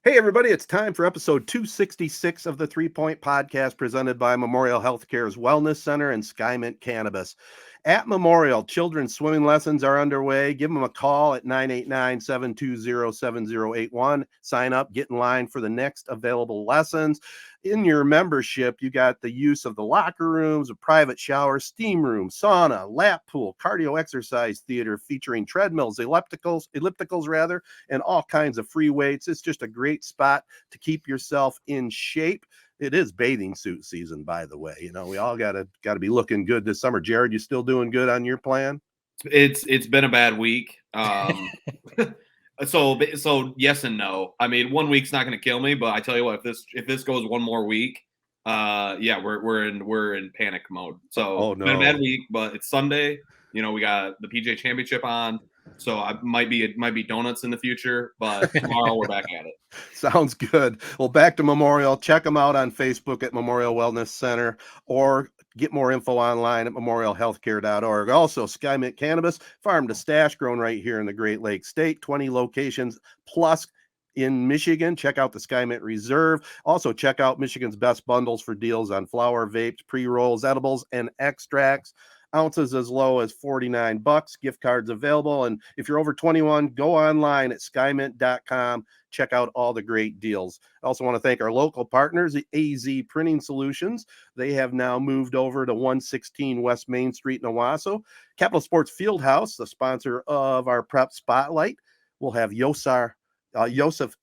Hey, everybody, it's time for episode 266 of the 3 Point Podcast presented by Memorial Healthcare's Wellness Center and Skymint Cannabis. At Memorial, children's swimming lessons are underway. Give them a call at 989-720-7081. Sign up, get in line for the next available lessons. In your membership, you got the use of the locker rooms, a private shower, steam room, sauna, lap pool, cardio exercise theater featuring treadmills, ellipticals rather, and all kinds of free weights. It's just a great spot to keep yourself in shape. It is bathing suit season, by the way. You know, we all gotta be looking good this summer. Jared, you still doing good on your plan? It's been a bad week. So yes and no. I mean, 1 week's not going to kill me, but I tell you what, if this goes one more week, yeah, we're in panic mode. So Oh, no. It's been a bad week, but it's Sunday. You know, we got the PGA Championship on, so it might be donuts in the future, but tomorrow we're back at it. Sounds good. Well, back to Memorial. Check them out on Facebook at Memorial Wellness Center, or get more info online at memorialhealthcare.org. Also, Skymint Cannabis, farm to stash, grown right here in the Great Lakes State, 20 locations plus in Michigan. Check out the Skymint Reserve. Also, check out Michigan's best bundles for deals on flower, vapes, pre-rolls, edibles, and extracts. Ounces as low as $49. Gift cards available. And if you're over 21, go online at skymint.com. Check out all the great deals. I also want to thank our local partners, the AZEE Printing Solutions. They have now moved over to 116 West Main Street in Owasso. Capital Sports Fieldhouse, the sponsor of our Prep Spotlight. We'll have Yousef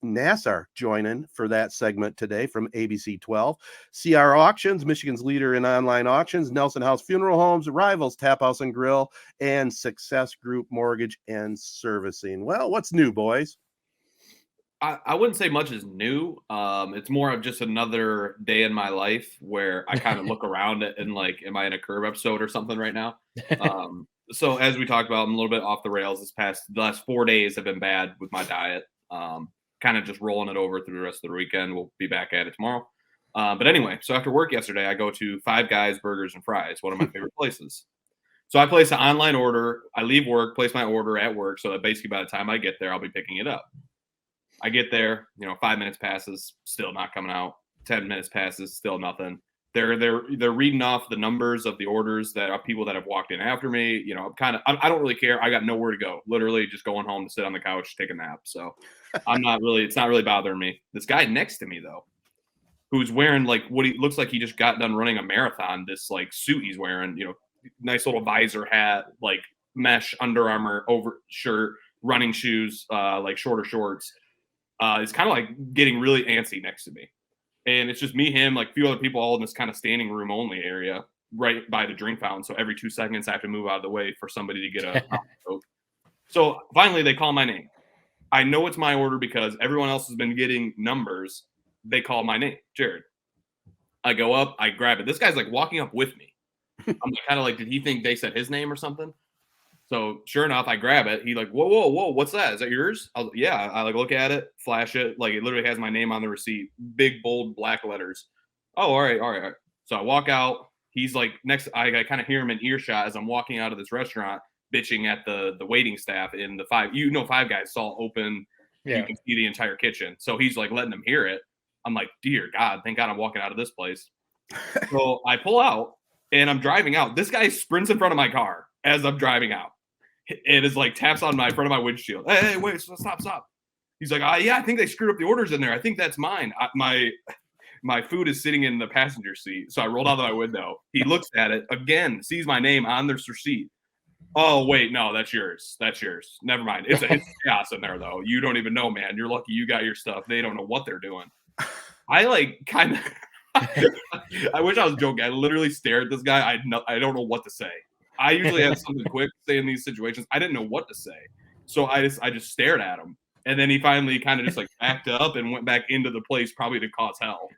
Nasser joining for that segment today from ABC 12. CR Auctions, Michigan's leader in online auctions, Nelson House Funeral Homes, Rivals, Taphouse and Grille, and Success Group Mortgage and Servicing. Well, what's new, boys? I wouldn't say much is new. It's more of just another day in my life where I kind of look around and like, am I in a Curb episode or something right now? So as we talked about, I'm a little bit off the rails. The last 4 days have been bad with my diet. Kind of just rolling it over through the rest of the weekend. We'll be back at it tomorrow. But anyway, so after work yesterday, I go to Five Guys Burgers and Fries, one of my favorite places. So I place an online order. I leave work, place my order at work, so that basically by the time I get there, I'll be picking it up. I get there, 5 minutes passes, still not coming out. 10 minutes passes, still nothing. They're reading off the numbers of the orders that are people that have walked in after me. I don't really care. I got nowhere to go. Literally just going home to sit on the couch, take a nap. So it's not really bothering me. This guy next to me though, who's wearing like what he looks like he just got done running a marathon, this like suit he's wearing, nice little visor hat, like mesh Under Armour over shirt, running shoes, like shorter shorts. It's kind of like getting really antsy next to me. And it's just me, him, like a few other people all in this kind of standing room only area right by the drink fountain. So every 2 seconds I have to move out of the way for somebody to get a Coke. So finally they call my name. I know it's my order because everyone else has been getting numbers. They call my name, Jared. I go up, I grab it. This guy's like walking up with me. I'm kind of like, did he think they said his name or something? So sure enough, I grab it. He like, whoa, what's that? Is that yours? Yeah. I like look at it, flash it. Like it literally has my name on the receipt, big, bold, black letters. Oh, all right. So I walk out. He's like next. I kind of hear him in earshot as I'm walking out of this restaurant, bitching at the waiting staff in the Five Guys saw open. Yeah. You can see the entire kitchen. So he's like letting them hear it. I'm like, dear God, thank God I'm walking out of this place. So I pull out and I'm driving out. This guy sprints in front of my car as I'm driving out. It is like taps on my front of my windshield. Hey, wait, stop. He's like, yeah, I think they screwed up the orders in there. I think that's mine. My food is sitting in the passenger seat. So I rolled out my window. He looks at it again, sees my name on this receipt. Oh, wait, no, that's yours. Never mind. It's chaos in there, though. You don't even know, man. You're lucky you got your stuff. They don't know what they're doing. I like kind of I wish I was joking. I literally stare at this guy. I don't know what to say. I usually have something quick to say in these situations. I didn't know what to say. So I just stared at him. And then he finally kind of just like backed up and went back into the place probably to cause hell.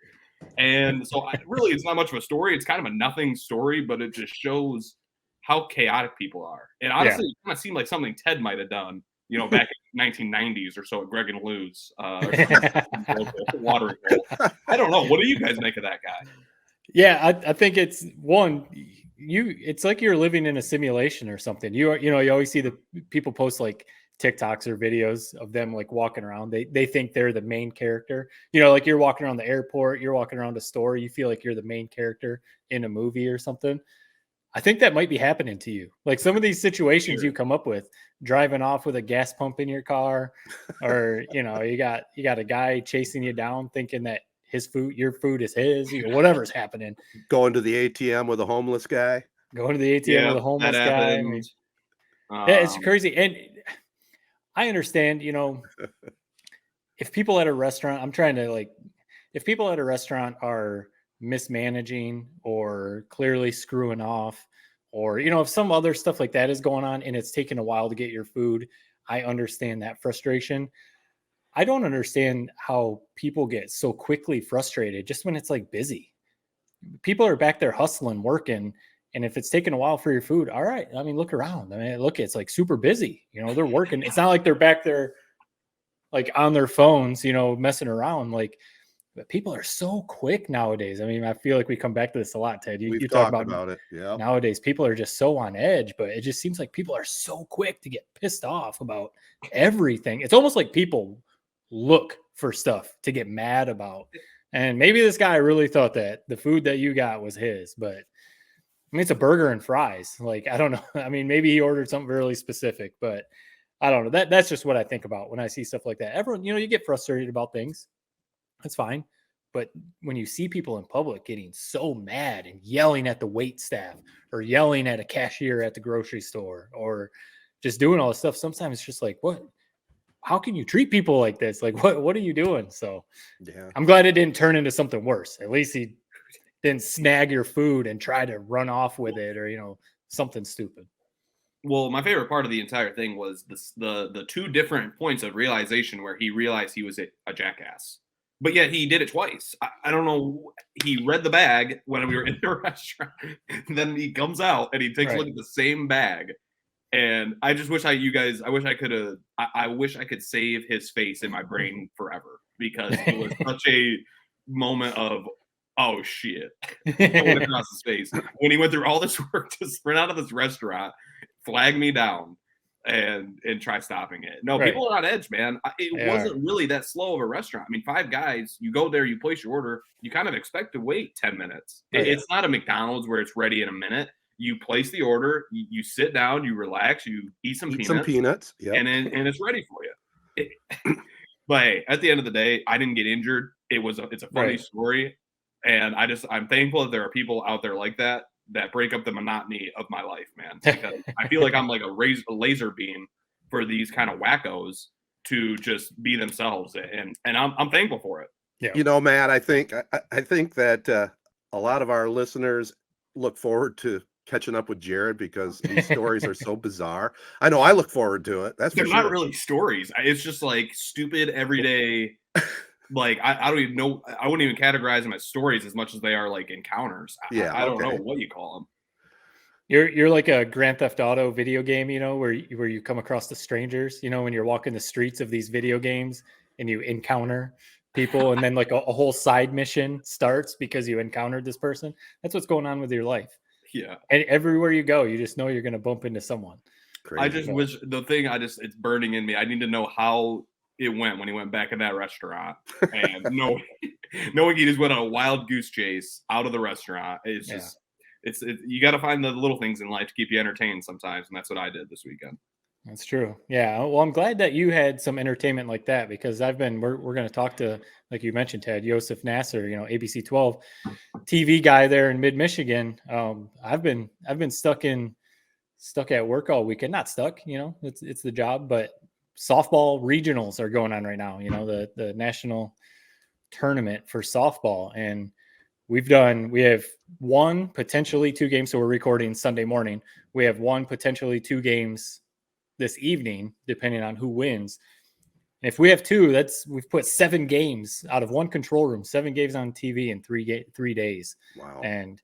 And so it's not much of a story. It's kind of a nothing story, but it just shows how chaotic people are. And honestly, it kind of seemed like something Ted might have done, back in the 1990s or so at Greg and Lou's. Watering hole. I don't know. What do you guys make of that guy? Yeah, I think it's one. It's like you're living in a simulation or something. You always see the people post like TikToks or videos of them like walking around. They think they're the main character. You know, like you're walking around the airport, you're walking around a store, you feel like you're the main character in a movie or something. I think that might be happening to you. Like some of these situations you come up with, driving off with a gas pump in your car, or you know, you got a guy chasing you down thinking that your food is his, you know, whatever's happening. Going to the ATM with a homeless guy. Going to the ATM with a homeless guy. I mean, yeah, it's crazy. And I understand, you know, if people at a restaurant, if people at a restaurant are mismanaging or clearly screwing off, or, you know, if some other stuff like that is going on and it's taken a while to get your food, I understand that frustration. I don't understand how people get so quickly frustrated just when it's like busy. People are back there hustling, working. And if it's taking a while for your food, all right. I mean, look around. I mean, look, it's like super busy. You know, they're working. It's not like they're back there like on their phones, you know, messing around. Like, but people are so quick nowadays. I mean, I feel like we come back to this a lot, Ted. You talk about it. Yeah. Nowadays, people are just so on edge, but it just seems like people are so quick to get pissed off about everything. It's almost like people look for stuff to get mad about. And maybe this guy really thought that the food that you got was his, but I mean, it's a burger and fries. Like, I don't know. I mean, maybe he ordered something really specific, but I don't know. That's just what I think about when I see stuff like that. Everyone, you know, you get frustrated about things. That's fine. But when you see people in public getting so mad and yelling at the wait staff or yelling at a cashier at the grocery store or just doing all this stuff, sometimes it's just like, what? How can you treat people like this? Like, what are you doing? So yeah, I'm glad it didn't turn into something worse. At least he didn't snag your food and try to run off with it or, you know, something stupid. Well, my favorite part of the entire thing was the two different points of realization where he realized he was a jackass. But yet he did it twice. I don't know. He read the bag when we were in the restaurant. Then he comes out and he takes a look at the same bag. And I just wish I wish I could save his face in my brain forever, because it was such a moment of, oh shit. I went across his face when he went through all this work to sprint out of this restaurant, flag me down, and try stopping it. No, people are on edge, man. It wasn't really that slow of a restaurant. I mean, 5 guys, you go there, you place your order, you kind of expect to wait 10 minutes. It's not a McDonald's where it's ready in a minute. You place the order, you sit down, you relax, you eat some peanuts, yep. and it's ready for you. But hey, at the end of the day, I didn't get injured. It's a funny story, and I'm thankful that there are people out there like that break up the monotony of my life, man. Because I feel like I'm like a laser beam for these kind of wackos to just be themselves, and I'm thankful for it. Yeah. You know, Matt, I think that a lot of our listeners look forward to catching up with Jared because these stories are so bizarre. I know I look forward to it. They're not really stories. It's just like stupid everyday. Like I don't even know. I wouldn't even categorize them as stories as much as they are like encounters. I don't know what you call them. You're like a Grand Theft Auto video game, you know, where you come across the strangers, you know, when you're walking the streets of these video games and you encounter people, and then like a whole side mission starts because you encountered this person. That's what's going on with your life. Yeah. And everywhere you go, you just know you're going to bump into someone. Crazy. I just wish it's burning in me. I need to know how it went when he went back in that restaurant, and knowing he just went on a wild goose chase out of the restaurant. It's just, you got to find the little things in life to keep you entertained sometimes. And that's what I did this weekend. That's true. Yeah. Well, I'm glad that you had some entertainment like that, because we're going to talk to, like you mentioned, Ted, Yousef Nasser, you know, ABC 12 TV guy there in mid-Michigan. I've been stuck at work all weekend. Not stuck, you know, it's the job, but softball regionals are going on right now, you know, the national tournament for softball. And we have 1, potentially 2 games. So we're recording Sunday morning. We have 1, potentially 2 games this evening, depending on who wins. And if we have 2, we've put 7 games out of 1 control room, 7 games on TV in 3 days. Wow. And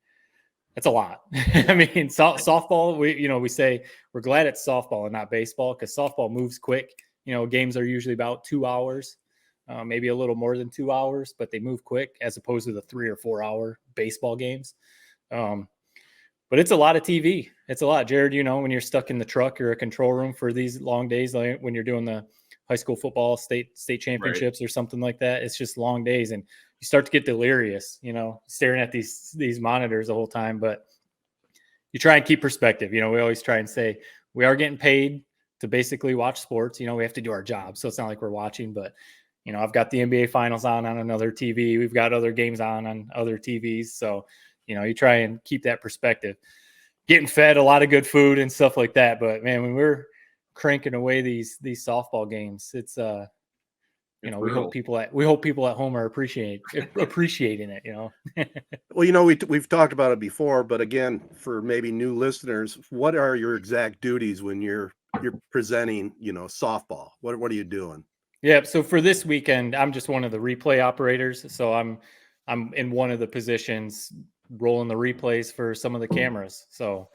that's a lot. I mean, softball, we say we're glad it's softball and not baseball, because softball moves quick. You know, games are usually about 2 hours, maybe a little more than 2 hours, but they move quick as opposed to the 3 or 4 hour baseball games. But it's a lot of TV. It's a lot, Jared. When you're stuck in the truck or a control room for these long days, like when you're doing the high school football state championships or something like that, it's just long days, and you start to get delirious, staring at these monitors the whole time. But you try and keep perspective. We always try and say we are getting paid to basically watch sports. We have to do our job, so it's not like we're watching. But I've got the NBA finals on another TV. We've got other games on other TVs. So you try and keep that perspective. Getting fed a lot of good food and stuff like that. But man, when we're cranking away these softball games, it's we hope people at home are appreciating it. Well, we've talked about it before, but again, for maybe new listeners, what are your exact duties when you're presenting, softball? What are you doing? Yeah. So for this weekend, I'm just one of the replay operators. So I'm in one of the positions rolling the replays for some of the cameras. So,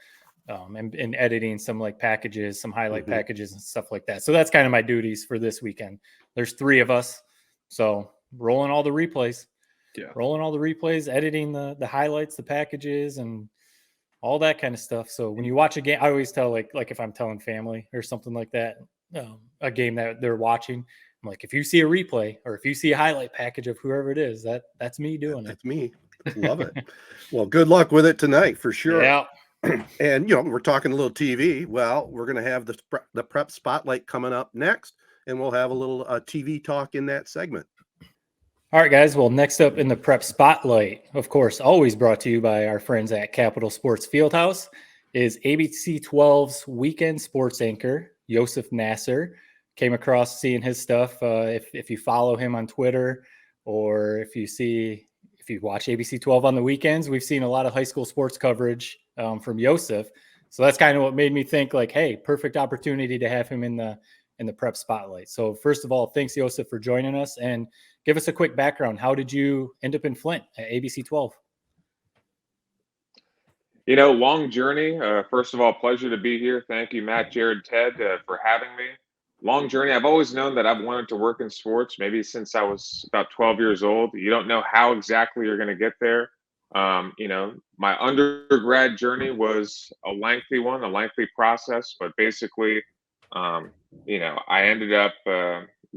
and editing some like packages, some highlight packages and stuff like that. So that's kind of my duties for this weekend. There's 3 of us. So rolling all the replays, editing the highlights, the packages, and all that kind of stuff. So when you watch a game, I always tell like if I'm telling family or something like that, a game that they're watching, I'm like, if you see a replay or if you see a highlight package of whoever it is, that's me doing it. That's me. Love it. Well, good luck with it tonight for sure. Yeah. And we're talking a little TV. Well, we're going to have the prep spotlight coming up next, and we'll have a little TV talk in that segment. All right, guys. Well, next up in the prep spotlight, of course, always brought to you by our friends at Capital Sports Fieldhouse, is ABC 12's weekend sports anchor, Yousef Nasser. Came across seeing his stuff. If you follow him on Twitter, or if you watch ABC 12 on the weekends, we've seen a lot of high school sports coverage from Yousef. So that's kind of what made me think like, hey, perfect opportunity to have him in the prep spotlight. So first of all, thanks Yousef for joining us, and give us a quick background. How did you end up in Flint at ABC 12? Long journey. First of all, pleasure to be here. Thank you, Matt, Jared, Ted, for having me. Long journey. I've always known that I've wanted to work in sports, maybe since I was about 12 years old. You don't know how exactly you're going to get there. My undergrad journey was a lengthy process, but basically, I ended up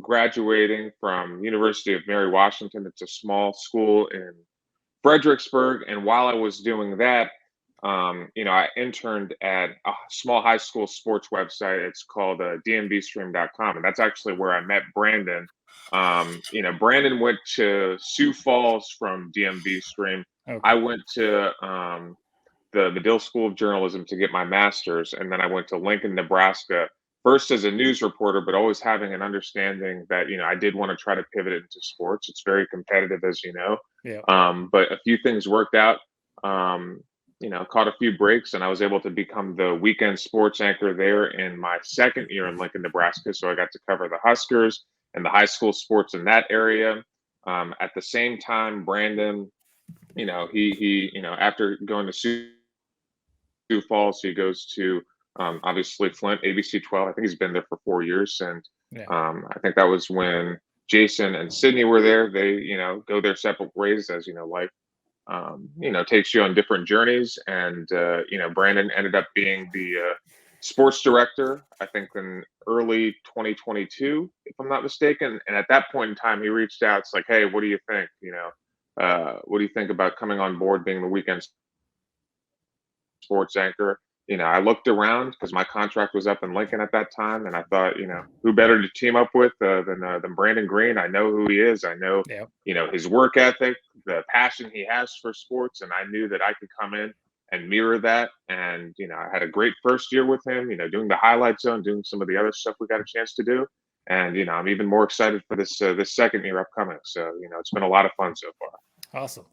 graduating from University of Mary Washington. It's a small school in Fredericksburg. And while I was doing that, I interned at a small high school sports website. It's called dmbstream.com. And that's actually where I met Brandon. Brandon went to Sioux Falls from DMV Stream. Okay. I went to the Medill School of Journalism to get my master's. And then I went to Lincoln, Nebraska, first as a news reporter, but always having an understanding that, I did want to try to pivot into sports. It's very competitive, as you know. Yeah. But a few things worked out. Caught a few breaks, and I was able to become the weekend sports anchor there in my second year in Lincoln, Nebraska. So I got to cover the Huskers and the high school sports in that area. At the same time, Brandon, he after going to Sioux Falls, he goes to obviously Flint, ABC 12. I think he's been there for 4 years. And I think that was when Jason and Sydney were there. They, go their separate ways, as life takes you on different journeys. And, Brandon ended up being the sports director, I think in early 2022, if I'm not mistaken. And at that point in time, he reached out. It's like, hey, what do you think? What do you think about coming on board, being the weekend sports anchor? I looked around because my contract was up in Lincoln at that time. And I thought, who better to team up with than Brandon Green? I know who he is. I know, his work ethic, the passion he has for sports. And I knew that I could come in and mirror that. And, I had a great first year with him, doing the highlight zone, doing some of the other stuff we got a chance to do. And, I'm even more excited for this second year upcoming. So, it's been a lot of fun so far. Awesome.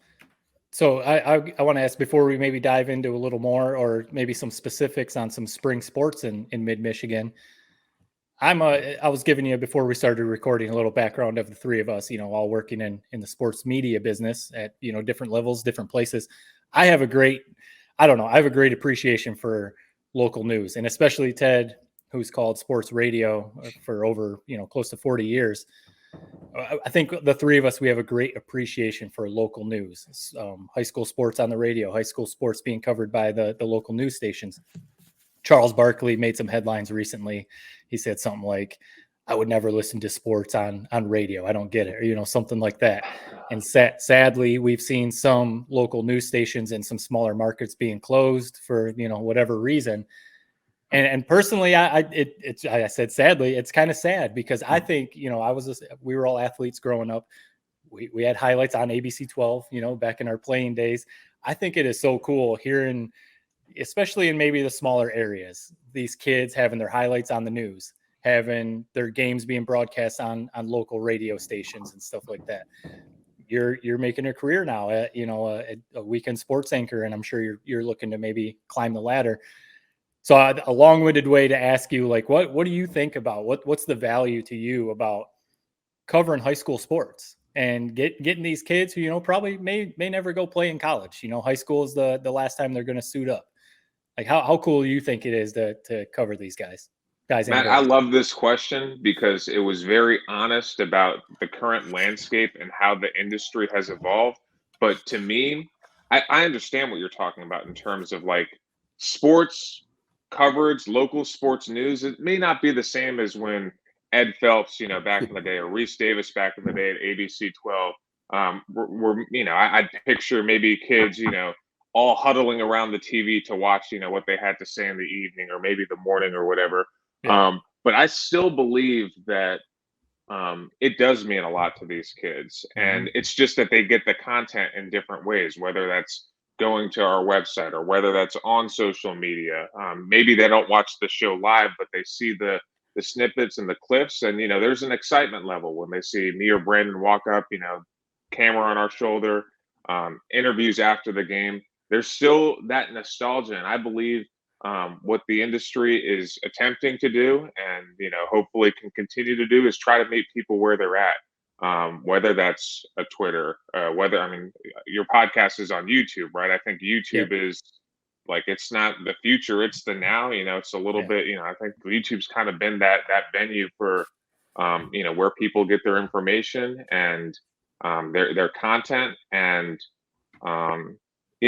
So I want to ask, before we maybe dive into a little more, or maybe some specifics on some spring sports in mid-Michigan, I was giving you, before we started recording, a little background of the 3 of us, all working in the sports media business at, different levels, different places. I have a great appreciation for local news, and especially Ted, who's called sports radio for over, close to 40 years. I think the 3 of us, we have a great appreciation for local news, high school sports on the radio, high school sports being covered by the local news stations. Charles Barkley made some headlines recently. He said something like, I would never listen to sports on radio. I don't get it. Or, something like that. And sadly, we've seen some local news stations in some smaller markets being closed for, whatever reason. And personally, I said, sadly, it's kind of sad because I think, we were all athletes growing up. We had highlights on ABC 12, back in our playing days. I think it is so cool hearing, especially in maybe the smaller areas, these kids having their highlights on the news, having their games being broadcast on local radio stations and stuff like that. You're making a career now at, a weekend sports anchor, and I'm sure you're looking to maybe climb the ladder. So a long-winded way to ask you, like, what do you think about what's the value to you about covering high school sports and getting these kids who, probably may never go play in college. High school is the last time they're going to suit up. Like how cool do you think it is to cover these guys? Matt, I love this question because it was very honest about the current landscape and how the industry has evolved. But to me, I understand what you're talking about in terms of like sports coverage, local sports news. It may not be the same as when Ed Phelps, back in the day, or Reese Davis back in the day at ABC 12. I picture maybe kids, all huddling around the TV to watch, what they had to say in the evening or maybe the morning or whatever. Yeah. But I still believe that it does mean a lot to these kids. And it's just that they get the content in different ways, whether that's going to our website or whether that's on social media. Maybe they don't watch the show live, but they see the snippets and the clips. And, there's an excitement level when they see me or Brandon walk up, camera on our shoulder, interviews after the game. There's still that nostalgia. And I believe what the industry is attempting to do and, hopefully can continue to do is try to meet people where they're at, whether that's a Twitter, your podcast is on YouTube, right? I think YouTube is like, it's not the future, it's the now, it's a little bit, I think YouTube's kind of been that venue for, where people get their information and their content. And,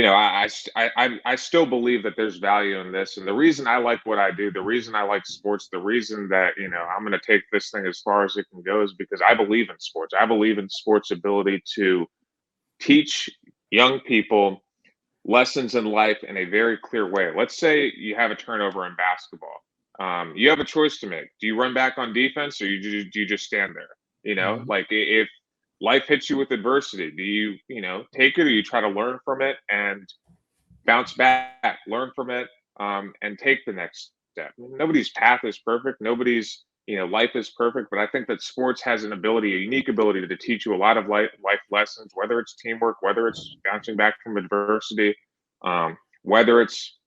I still believe that there's value in this. And the reason I like what I do, the reason I like sports, the reason that, I'm going to take this thing as far as it can go is because I believe in sports. I believe in sports' ability to teach young people lessons in life in a very clear way. Let's say you have a turnover in basketball. You have a choice to make. Do you run back on defense or do you just stand there? Like if life hits you with adversity, do you, take it or you try to learn from it and bounce back, learn from it, and take the next step? Nobody's path is perfect. Nobody's, life is perfect. But I think that sports has a unique ability to teach you a lot of life lessons, whether it's teamwork, whether it's bouncing back from adversity, whether it's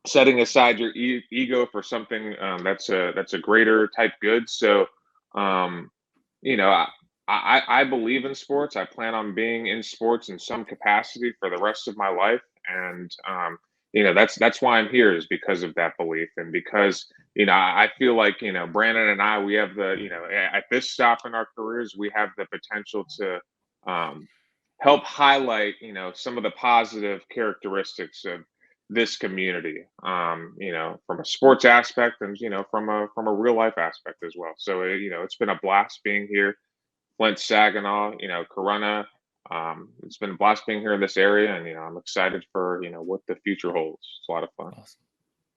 setting aside your ego for something that's a greater type good. So, I believe in sports. I plan on being in sports in some capacity for the rest of my life. And, that's why I'm here, is because of that belief. And because, I feel like, Brandon and I, we have at this stop in our careers, we have the potential to help highlight, some of the positive characteristics of this community, from a sports aspect and, from a real life aspect as well. So, it's been a blast being here. Flint, Saginaw, Corunna. It's been a blast being here in this area, and I'm excited for what the future holds. It's a lot of fun. Awesome.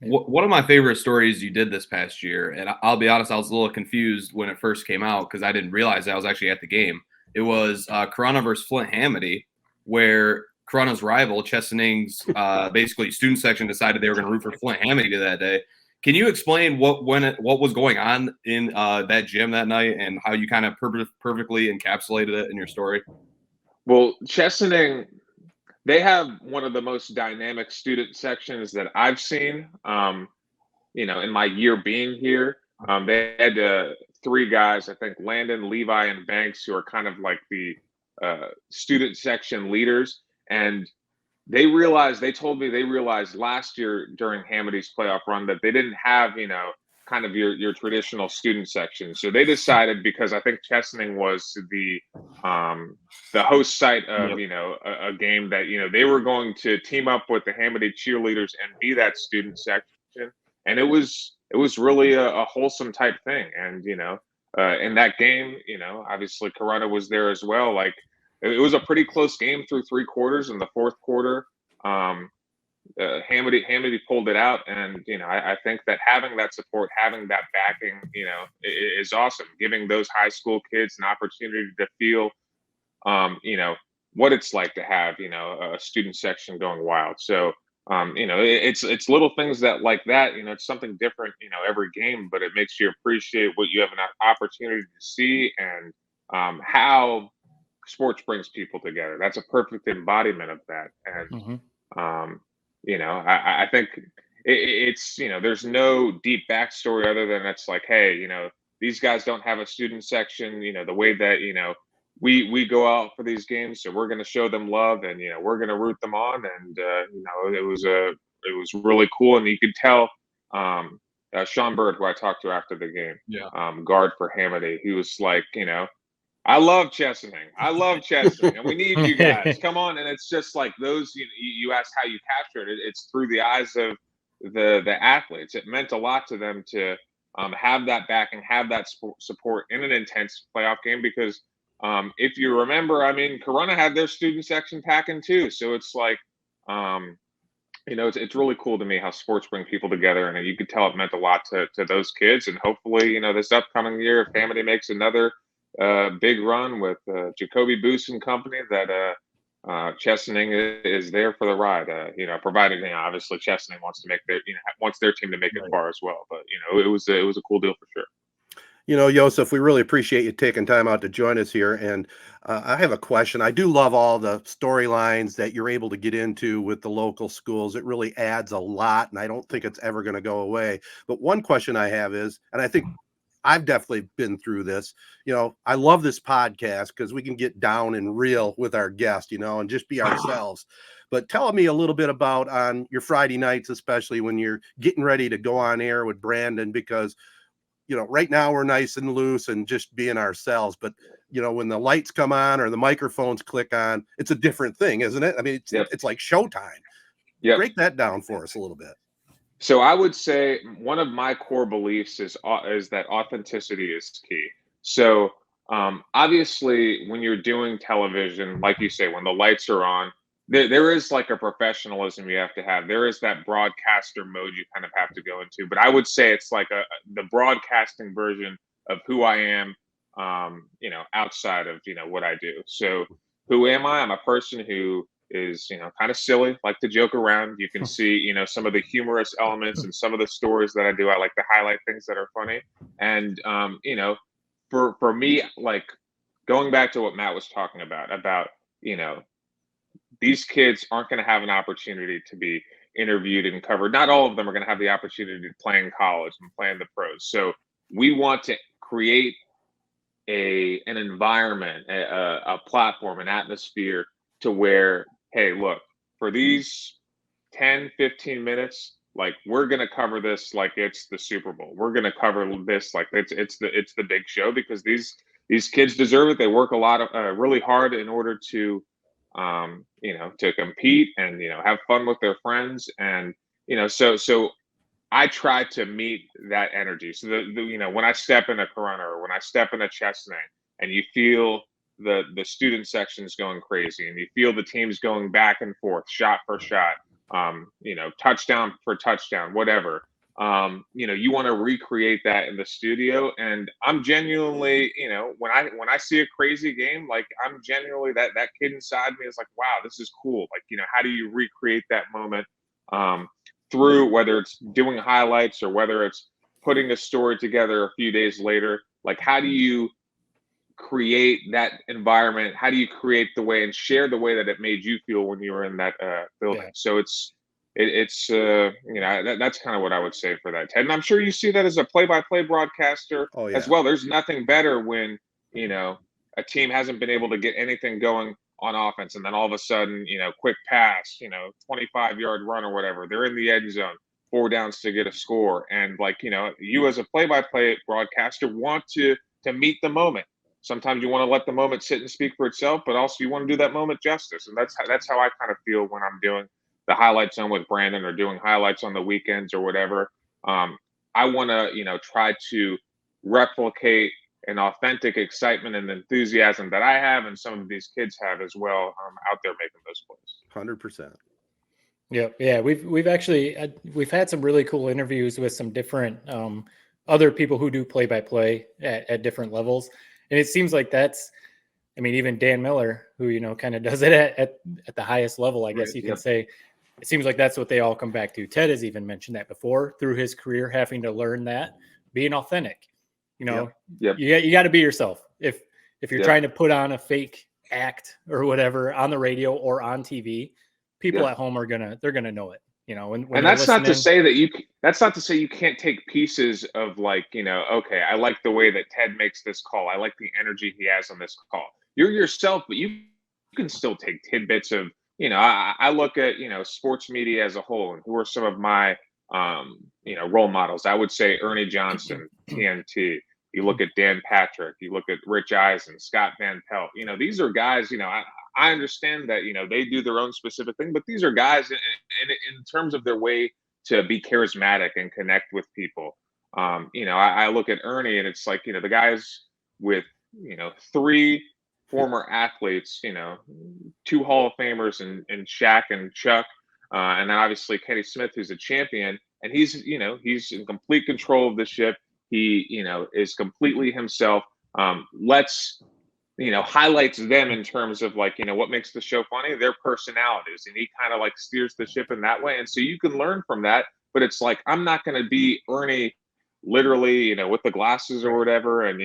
One of my favorite stories you did this past year, and I'll be honest, I was a little confused when it first came out because I didn't realize I was actually at the game. It was Corunna versus Flint Hamady, where Corunna's rival, Chesaning's basically student section, decided they were going to root for Flint Hamady that day. Can you explain what was going on in that gym that night and how you kind of perfectly encapsulated it in your story? Well, Chesaning, they have one of the most dynamic student sections that I've seen, in my year being here. They had three guys, I think Landon, Levi, and Banks, who are kind of like the student section leaders. And they told me they realized last year during Hamady's playoff run that they didn't have, kind of your traditional student section. So they decided, because I think Chesaning was the host site of, a game that, they were going to team up with the Hamady cheerleaders and be that student section And it was really a wholesome type thing. And in that game, obviously Corona was there as well. Like it was a pretty close game through 3 quarters. In the fourth quarter, Hamady pulled it out, and I think that having that support, having that backing, is awesome. Giving those high school kids an opportunity to feel, what it's like to have a student section going wild. So it's little things that like that. It's something different every game, but it makes you appreciate what you have an opportunity to see, and how sports brings people together. That's a perfect embodiment of that. And I think it's there's no deep backstory other than it's like, hey, these guys don't have a student section. The way that we go out for these games, so we're going to show them love, and we're going to root them on. And it was really cool, and you could tell. Sean Bird, who I talked to after the game, guard for Hamady, he was like, I love Chesaning. I love Chesaning, and we need you guys. Come on. And it's just like those, you asked how you captured it. It's through the eyes of the athletes. It meant a lot to them to have that backing, have that support in an intense playoff game, because if you remember, I mean, Corona had their student section packing too. So it's like, it's really cool to me how sports bring people together, and you could tell it meant a lot to those kids. And hopefully, this upcoming year, if Hamady makes another big run with Jacoby Boost and company, that Chesaning is there for the ride. Provided obviously Chesaning wants their team to make it far as well. But it was a cool deal for sure. Yousef, we really appreciate you taking time out to join us here. And I have a question. I do love all the storylines that you're able to get into with the local schools. It really adds a lot, and I don't think it's ever going to go away. But one question I have is, and I think I've definitely been through this, I love this podcast because we can get down and real with our guest, and just be ourselves. But tell me a little bit about on your Friday nights, especially when you're getting ready to go on air with Brandon, because right now we're nice and loose and just being ourselves. But, when the lights come on or the microphones click on, it's a different thing, isn't it? I mean, it's like showtime. Break that down for us a little bit. So I would say one of my core beliefs is that authenticity is key. So obviously, when you're doing television, like you say, when the lights are on, there is like a professionalism you have to have. There is that broadcaster mode you kind of have to go into. But I would say it's like the broadcasting version of who I am, outside of, what I do. So who am I? I'm a person who is, kind of silly, like to joke around. You can see, some of the humorous elements and some of the stories that I do. I like to highlight things that are funny. And, for me, like going back to what Matt was talking about, these kids aren't going to have an opportunity to be interviewed and covered. Not all of them are going to have the opportunity to play in college and play in the pros. So we want to create an environment, a platform, an atmosphere to where, hey, look, for these 10, 15 minutes, like we're going to cover this like it's the Super Bowl. We're going to cover this like it's the big show, because these kids deserve it. They work a lot of really hard in order to to compete and have fun with their friends. And so I try to meet that energy. So when I step in a Corona or when I step in a Chesaning, and you feel the student sections going crazy, and you feel the teams going back and forth, shot for shot, touchdown for touchdown, whatever. You want to recreate that in the studio. And I'm genuinely, when I see a crazy game, like I'm genuinely that kid inside me is like, wow, this is cool. Like, how do you recreate that moment through whether it's doing highlights or whether it's putting a story together a few days later? Like, how do you create that environment? How do you create the way and share the way that it made you feel when you were in that building? Yeah. So it's that's kind of what I would say for that, Ted. And I'm sure you see that as a play-by-play broadcaster as well. There's nothing better when a team hasn't been able to get anything going on offense, and then all of a sudden quick pass, 25-yard run or whatever, they're in the end zone, 4 downs to get a score, and you as a play-by-play broadcaster want to meet the moment. Sometimes you want to let the moment sit and speak for itself, but also you want to do that moment justice. And that's how I kind of feel when I'm doing the highlights on with Brandon or doing highlights on the weekends or whatever. I want to, try to replicate an authentic excitement and enthusiasm that I have and some of these kids have as well, out there making those plays. 100%. Yeah. We've actually we've had some really cool interviews with some different other people who do play-by-play at different levels, and it seems like that's, I mean, even Dan Miller, who kind of does it at the highest level, I guess you can say. It seems like that's what they all come back to. Ted has even mentioned that before through his career, having to learn that, being authentic. You got to be yourself. If you're trying to put on a fake act or whatever on the radio or on TV, people at home they're gonna know it. When that's not to say that you can't take pieces of okay, I like the way that Ted makes this call. I like the energy he has on this call. You're yourself, but you can still take tidbits of, I look at, sports media as a whole, and who are some of my, role models. I would say Ernie Johnson, TNT. You look at Dan Patrick. You look at Rich Eisen, Scott Van Pelt. These are guys, I understand that, they do their own specific thing, but these are guys in terms of their way to be charismatic and connect with people. I look at Ernie, and it's like, the guys with, 3 former athletes, 2 Hall of Famers and Shaq and Chuck, and then obviously Kenny Smith, who's a champion, and he's in complete control of the ship. He, is completely himself. Highlights them in terms of what makes the show funny, their personalities, and he kind of steers the ship in that way. And so you can learn from that, but it's I'm not going to be Ernie literally, with the glasses or whatever. And,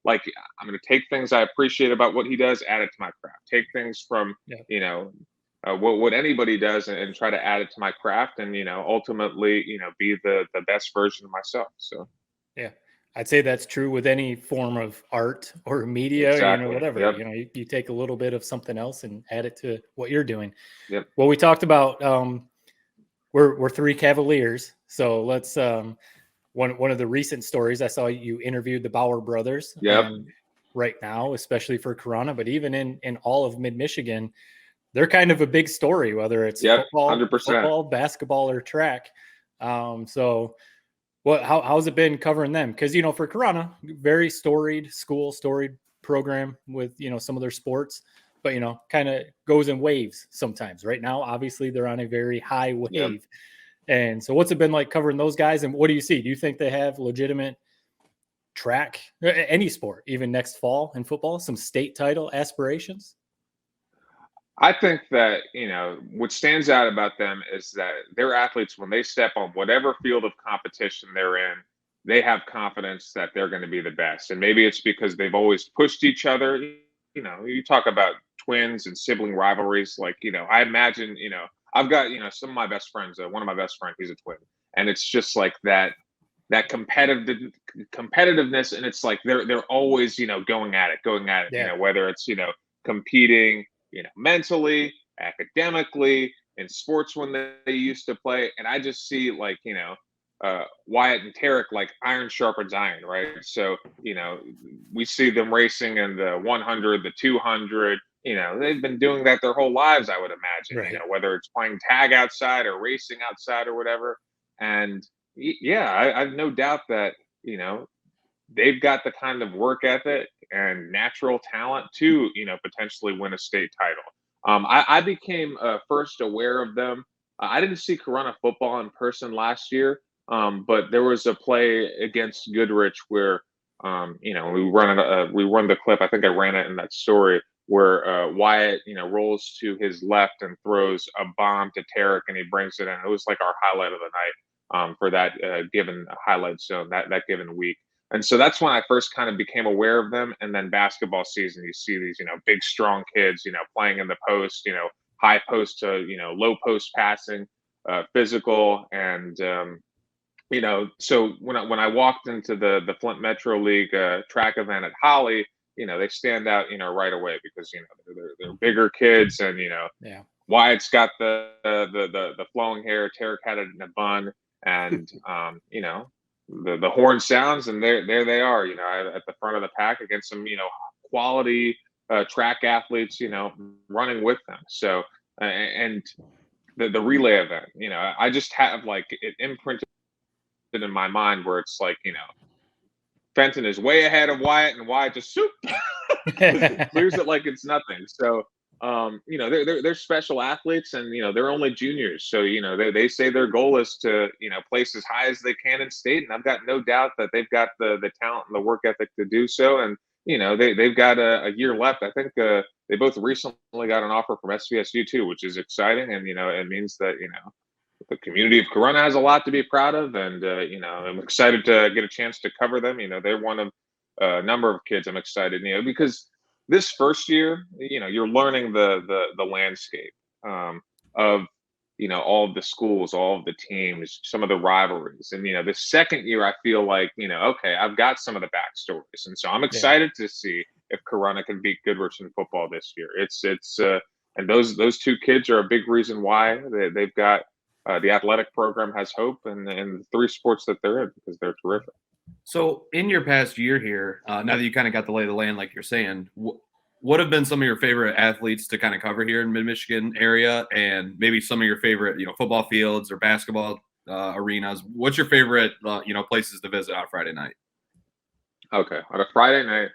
I'm going to take things I appreciate about what he does, add it to my craft, take things from, what anybody does and try to add it to my craft and, ultimately, be the best version of myself. So, yeah, I'd say that's true with any form of art or media, exactly. Whatever, Yep. you take a little bit of something else and add it to what you're doing. Yep. Well, we talked about, we're 3 Cavaliers. So let's, one of the recent stories I saw, you interviewed the Bauer brothers. Yep. Right now, especially for Corona, but even in all of mid-Michigan, they're kind of a big story, whether it's football, basketball, or track. So how's it been covering them? Because, for Corona, very storied program with, some of their sports, but, kind of goes in waves sometimes. Right now, obviously, they're on a very high wave. Yep. And so what's it been like covering those guys? And what do you see? Do you think they have legitimate track, any sport, even next fall in football, some state title aspirations? I think that, what stands out about them is that their athletes, when they step on whatever field of competition they're in, they have confidence that they're going to be the best. And maybe it's because they've always pushed each other. You talk about twins and sibling rivalries. I imagine, I've got, some of my best friends, one of my best friends, he's a twin. And it's just that competitiveness. And it's they're always, going at it, Yeah. Whether it's, competing, mentally, academically, in sports when they used to play. And I just see Wyatt and Tarek, iron sharpens iron, right? So, we see them racing in the 100, the 200, they've been doing that their whole lives, I would imagine, Right. Whether it's playing tag outside or racing outside or whatever. And I've no doubt that, they've got the kind of work ethic and natural talent to, potentially win a state title. I became first aware of them. I didn't see Corona football in person last year, but there was a play against Goodrich where, we run the clip. I think I ran it in that story where Wyatt, rolls to his left and throws a bomb to Tarek, and he brings it in. It was our highlight of the night for that given highlight zone that given week. And so that's when I first kind of became aware of them. And then basketball season, you see these, big, strong kids, playing in the post, high post to, low post passing, physical. And, so when I walked into the Flint Metro League track event at Holly, they stand out, right away because, they're bigger kids and, Wyatt's got the flowing hair, Tarek had it in a bun, and, the horn sounds, and there they are, at the front of the pack against some, quality track athletes, running with them. So, and the relay event, I just have it imprinted in my mind where it's like, Fenton is way ahead of Wyatt, and Wyatt just clears it like it's nothing. So, they're special athletes, and they're only juniors. So, they say their goal is to place as high as they can in state, and I've got no doubt that they've got the talent and the work ethic to do so. And they've got a year left. I think they both recently got an offer from SVSU too, which is exciting, and it means that the community of Corunna has a lot to be proud of, and I'm excited to get a chance to cover them. They're one of a number of kids I'm excited, because this first year, you're learning the landscape of all of the schools, all of the teams, some of the rivalries, and the second year I feel like okay, I've got some of the backstories, and so I'm excited to see if Corunna can beat Goodrich in football this year. It's and those two kids are a big reason why they've got. The athletic program has hope in the three sports that they're in, because they're terrific. So in your past year here, now that you kind of got the lay of the land, like you're saying, what have been some of your favorite athletes to kind of cover here in mid-Michigan area, and maybe some of your favorite, football fields or basketball arenas? What's your favorite, places to visit on Friday night? Okay, on a Friday night,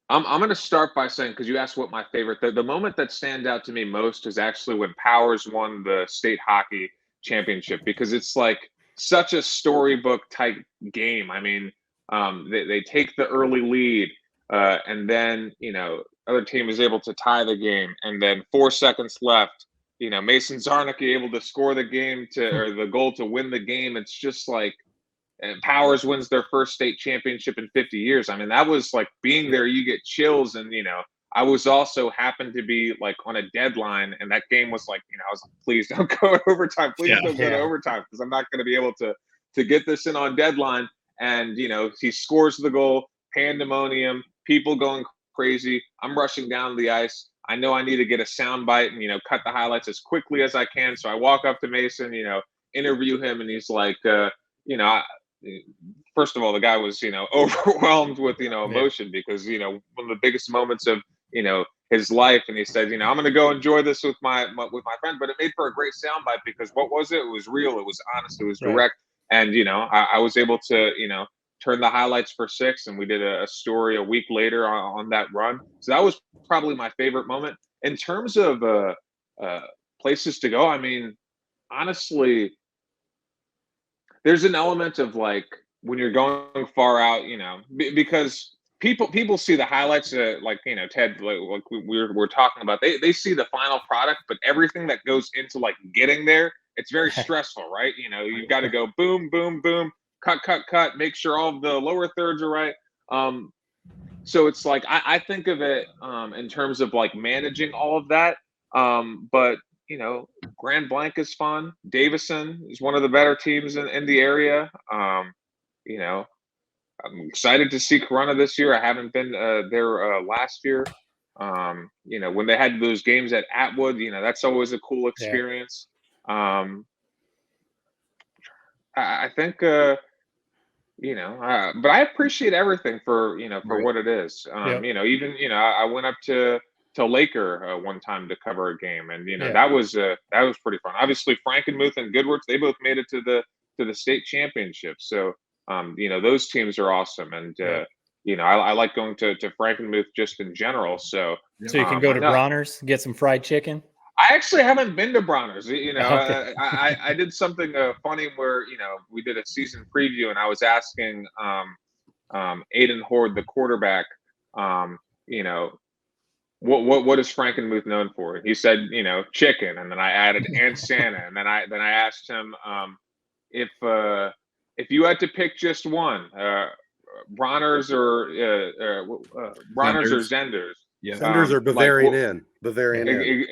I'm going to start by saying, because you asked what my favorite, the moment that stands out to me most is actually when Powers won the state hockey championship, because it's like such a storybook type game. I mean, they take the early lead, and then other team is able to tie the game, and then 4 seconds left, Mason Zarnicki able to score the game or the goal to win the game. It's just like, and Powers wins their first state championship in 50 years. I mean, that was like, being there, you get chills. And I was also happened to be like on a deadline, and that game was like, I was like, please don't go to overtime. Please don't go to overtime, because I'm not going to be able to get this in on deadline. And, he scores the goal, pandemonium, people going crazy. I'm rushing down the ice. I know I need to get a sound bite and, cut the highlights as quickly as I can. So I walk up to Mason, interview him, and he's like, first of all, the guy was, overwhelmed with, emotion, because, one of the biggest moments of, his life. And he said, I'm going to go enjoy this with my friend. But it made for a great soundbite, because what was it? It was real. It was honest. It was direct. And, I was able to, turn the highlights for 6. And we did a story a week later on that run. So that was probably my favorite moment. In terms of places to go, I mean, honestly, there's an element of like, when you're going far out, because people see the highlights, like, Ted, like we're talking about, they see the final product, but everything that goes into like getting there, it's very stressful, right? You've got to go boom, boom, boom, cut, make sure all of the lower thirds are right. So it's like, I think of it in terms of like managing all of that. But Grand Blanc is fun. Davison is one of the better teams in the area. I'm excited to see Corunna this year. I haven't been there last year. When they had those games at Atwood, that's always a cool experience. I think, but I appreciate everything for what it is. Even I went up to Laker one time to cover a game, and that was pretty fun. Obviously, Frankenmuth and Goodrich, they both made it to the state championship. So those teams are awesome, and I like going to Frankenmuth just in general. So you can go to Bronner's, get some fried chicken. I actually haven't been to Bronner's. Okay. I did something funny where we did a season preview, and I was asking Aiden Horde, the quarterback, what is Frankenmuth known for? He said, chicken, and then I added and Santa, and then I asked him if you had to pick just one, Bronner's or Zenders. Yeah. Zenders or Bavarian Inn. Bavarian Inn.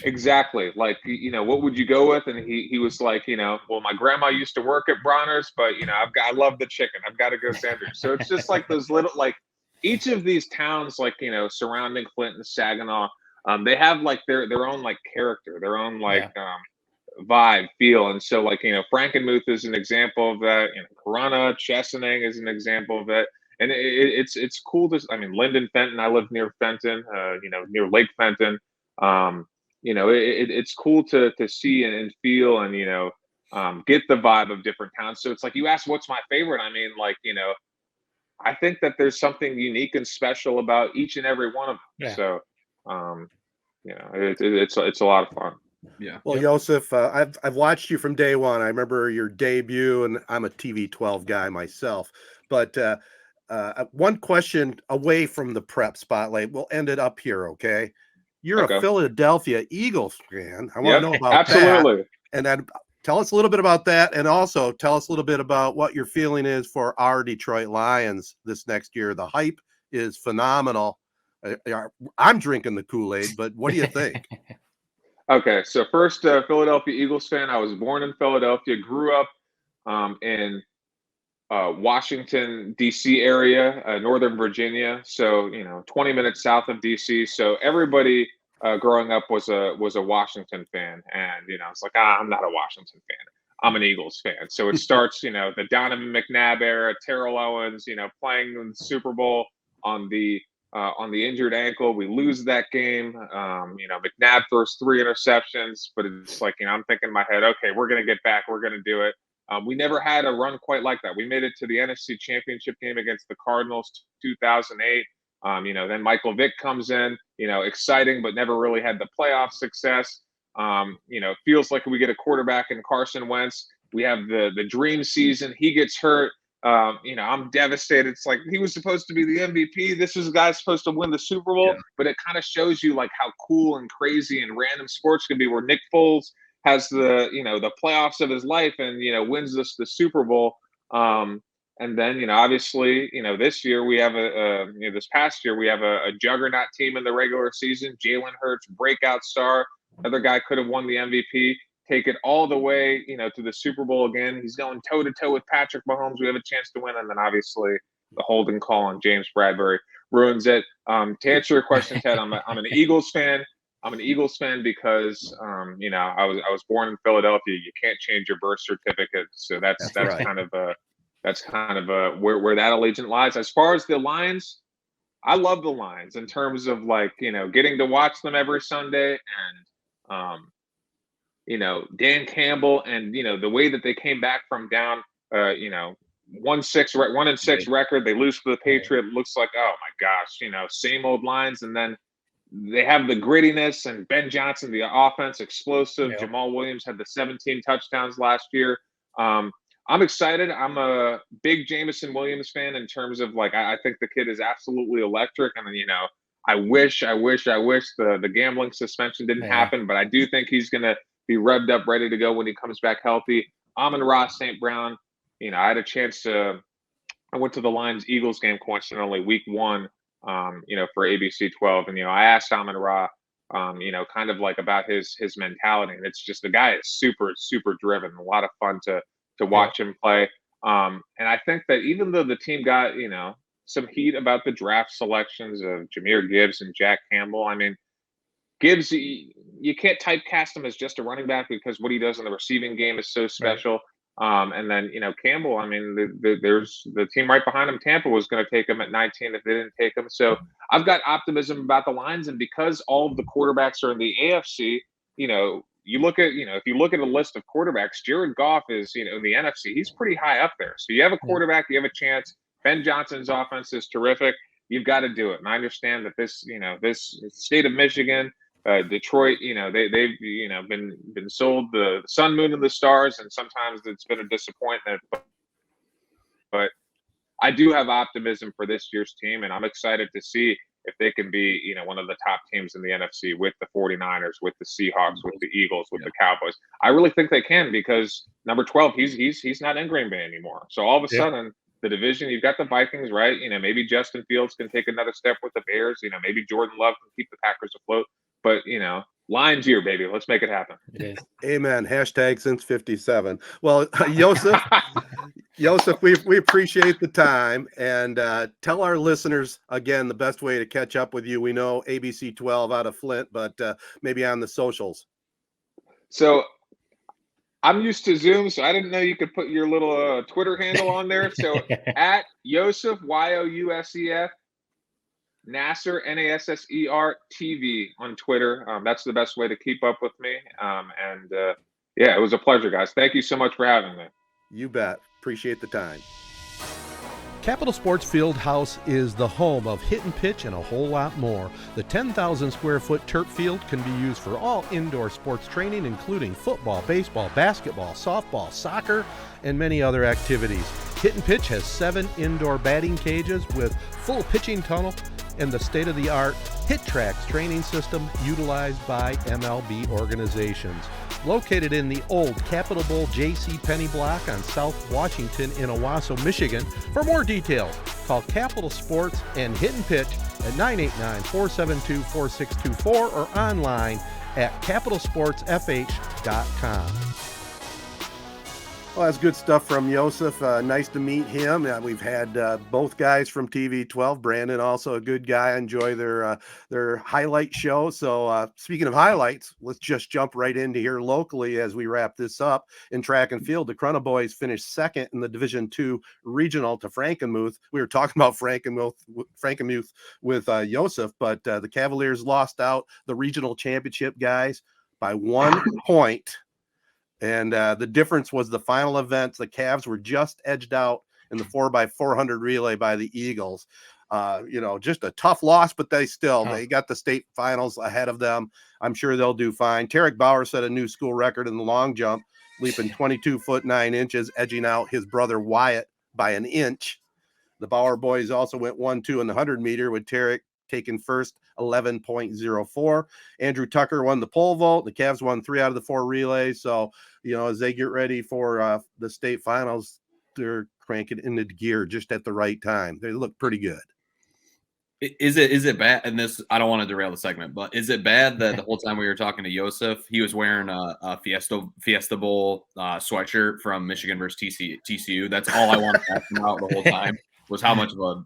Exactly. Like, what would you go with? And he was like, well, my grandma used to work at Bronner's, but I love the chicken. I've got to go Zenders. So it's just like those little, like, each of these towns, like, surrounding Flint and Saginaw, they have like their own like character, their own like vibe, feel. And so like, Frankenmuth is an example of that. Corunna, Chesaning is an example of it. And it's cool to, Linden Fenton, I live near Fenton, near Lake Fenton. It's cool to see and feel, and get the vibe of different towns. So it's like, you asked, what's my favorite? I mean, like, I think that there's something unique and special about each and every one of them. Yeah. So, it's a lot of fun. Yeah. Well, Yousef, I've watched you from day one. I remember your debut, and I'm a TV12 guy myself. But one question away from the prep spotlight, we'll end it up here, okay? You're Okay. a Philadelphia Eagles fan. I want to know about absolutely. that. And then tell us a little bit about that, and also tell us a little bit about what your feeling is for our Detroit Lions this next year. The hype is phenomenal. I'm drinking the Kool-Aid, but what do you think? Okay, so first, Philadelphia Eagles fan. I was born in Philadelphia, grew up in Washington, D.C. area, Northern Virginia. So, 20 minutes south of D.C. So everybody growing up was a Washington fan. And, it's like, I'm not a Washington fan. I'm an Eagles fan. So it starts, the Donovan McNabb era, Terrell Owens, playing in the Super Bowl on the injured ankle. We lose that game. McNabb throws 3 interceptions, but it's like, I'm thinking in my head, okay, we're going to get back. We're going to do it. We never had a run quite like that. We made it to the NFC Championship game against the Cardinals 2008. Then Michael Vick comes in, exciting, but never really had the playoff success. Feels like we get a quarterback in Carson Wentz. We have the dream season. He gets hurt. I'm devastated. It's like, he was supposed to be the MVP. This is a guy supposed to win the Super Bowl, but it kind of shows you like how cool and crazy and random sports can be, where Nick Foles has the playoffs of his life and, wins the Super Bowl. And then, obviously, this year we have this past year, we have a juggernaut team in the regular season. Jalen Hurts, breakout star. Another guy could have won the MVP. Take it all the way, to the Super Bowl again. He's going toe to toe with Patrick Mahomes. We have a chance to win, and then obviously the holding call on James Bradbury ruins it. To answer your question, Ted, I'm an Eagles fan. I'm an Eagles fan because I was born in Philadelphia. You can't change your birth certificate, so that's right. kind of where that allegiance lies. As far as the Lions, I love the Lions in terms of like getting to watch them every Sunday, and Dan Campbell, and the way that they came back from down 1-6 record, they lose to the Patriot. Looks like, oh my gosh, same old Lions, and then they have the grittiness, and Ben Johnson, the offense, explosive. Yeah. Jamal Williams had the 17 touchdowns last year. I'm excited. I'm a big Jameson Williams fan in terms of like, I think the kid is absolutely electric, and I wish the gambling suspension didn't happen, but I do think he's gonna be revved up, ready to go when he comes back healthy. Amon-Ra St. Brown, I had a chance I went to the Lions Eagles game coincidentally week 1, for ABC 12, and I asked Amon-Ra, kind of like about his mentality, and it's just, the guy is super driven, a lot of fun to watch him play. And I think that even though the team got some heat about the draft selections of Jahmyr Gibbs and Jack Campbell, I mean, Gibbs, you can't typecast him as just a running back because what he does in the receiving game is so special. Right. And then, Campbell, I mean, there's the team right behind him. Tampa was going to take him at 19 if they didn't take him. So I've got optimism about the Lions. And because all of the quarterbacks are in the AFC, you look at, if you look at a list of quarterbacks, Jared Goff is, in the NFC, he's pretty high up there. So you have a quarterback, you have a chance. Ben Johnson's offense is terrific. You've got to do it. And I understand that this state of Michigan, Detroit, they've been sold the sun, moon, and the stars, and sometimes it's been a disappointment. But I do have optimism for this year's team, and I'm excited to see if they can be, one of the top teams in the NFC with the 49ers, with the Seahawks, with the Eagles, with the Cowboys. I really think they can, because number 12, he's not in Green Bay anymore. So all of a sudden, the division, you've got the Vikings, right? Maybe Justin Fields can take another step with the Bears. Maybe Jordan Love can keep the Packers afloat. But, Lions year, baby. Let's make it happen. It is. Amen. Hashtag since 57. Well, Yousef, we appreciate the time, and tell our listeners again the best way to catch up with you. We know ABC 12 out of Flint, but maybe on the socials. So I'm used to Zoom, so I didn't know you could put your little Twitter handle on there. So at Yousef, Yousef, Nasser, Nasser TV on Twitter. That's the best way to keep up with me. Yeah, it was a pleasure, guys. Thank you so much for having me. You bet. Appreciate the time. Capital Sports Fieldhouse is the home of hit and pitch and a whole lot more. The 10,000 square foot turf field can be used for all indoor sports training, including football, baseball, basketball, softball, soccer, and many other activities. Hit and Pitch has 7 indoor batting cages with full pitching tunnel and the state-of-the-art Hit Tracks training system utilized by MLB organizations. Located in the old Capitol Bowl J.C. Penney block on South Washington in Owasso, Michigan. For more details, call Capital Sports and Hit and Pitch at 989-472-4624 or online at capitalsportsfh.com. Well, that's good stuff from Yousef. Nice to meet him. We've had both guys from TV12. Brandon, also a good guy. I enjoy their highlight show. So speaking of highlights, let's just jump right into here locally as we wrap this up. In track and field, the Corunna boys finished second in the Division II regional to Frankenmuth. We were talking about Frankenmuth with Yousef, but the Cavaliers lost out the regional championship, guys, by 1 point. And the difference was the final event. The Cavs were just edged out in the 4x400 relay by the Eagles. Just a tough loss, but they got the state finals ahead of them. I'm sure they'll do fine. Tarek Bauer set a new school record in the long jump, leaping 22 foot 9 inches, edging out his brother Wyatt by an inch. The Bauer boys also went 1-2 in the 100 meter with Tarek taking first, 11.04. Andrew Tucker won the pole vault. The Cavs won 3 out of the 4 relays. So, as they get ready for the state finals, they're cranking into gear just at the right time. They look pretty good. Is it bad? And this, I don't want to derail the segment, but is it bad that the whole time we were talking to Yousef, he was wearing a Fiesta Bowl sweatshirt from Michigan versus TCU? That's all I wanted to ask him about the whole time. Was how much of a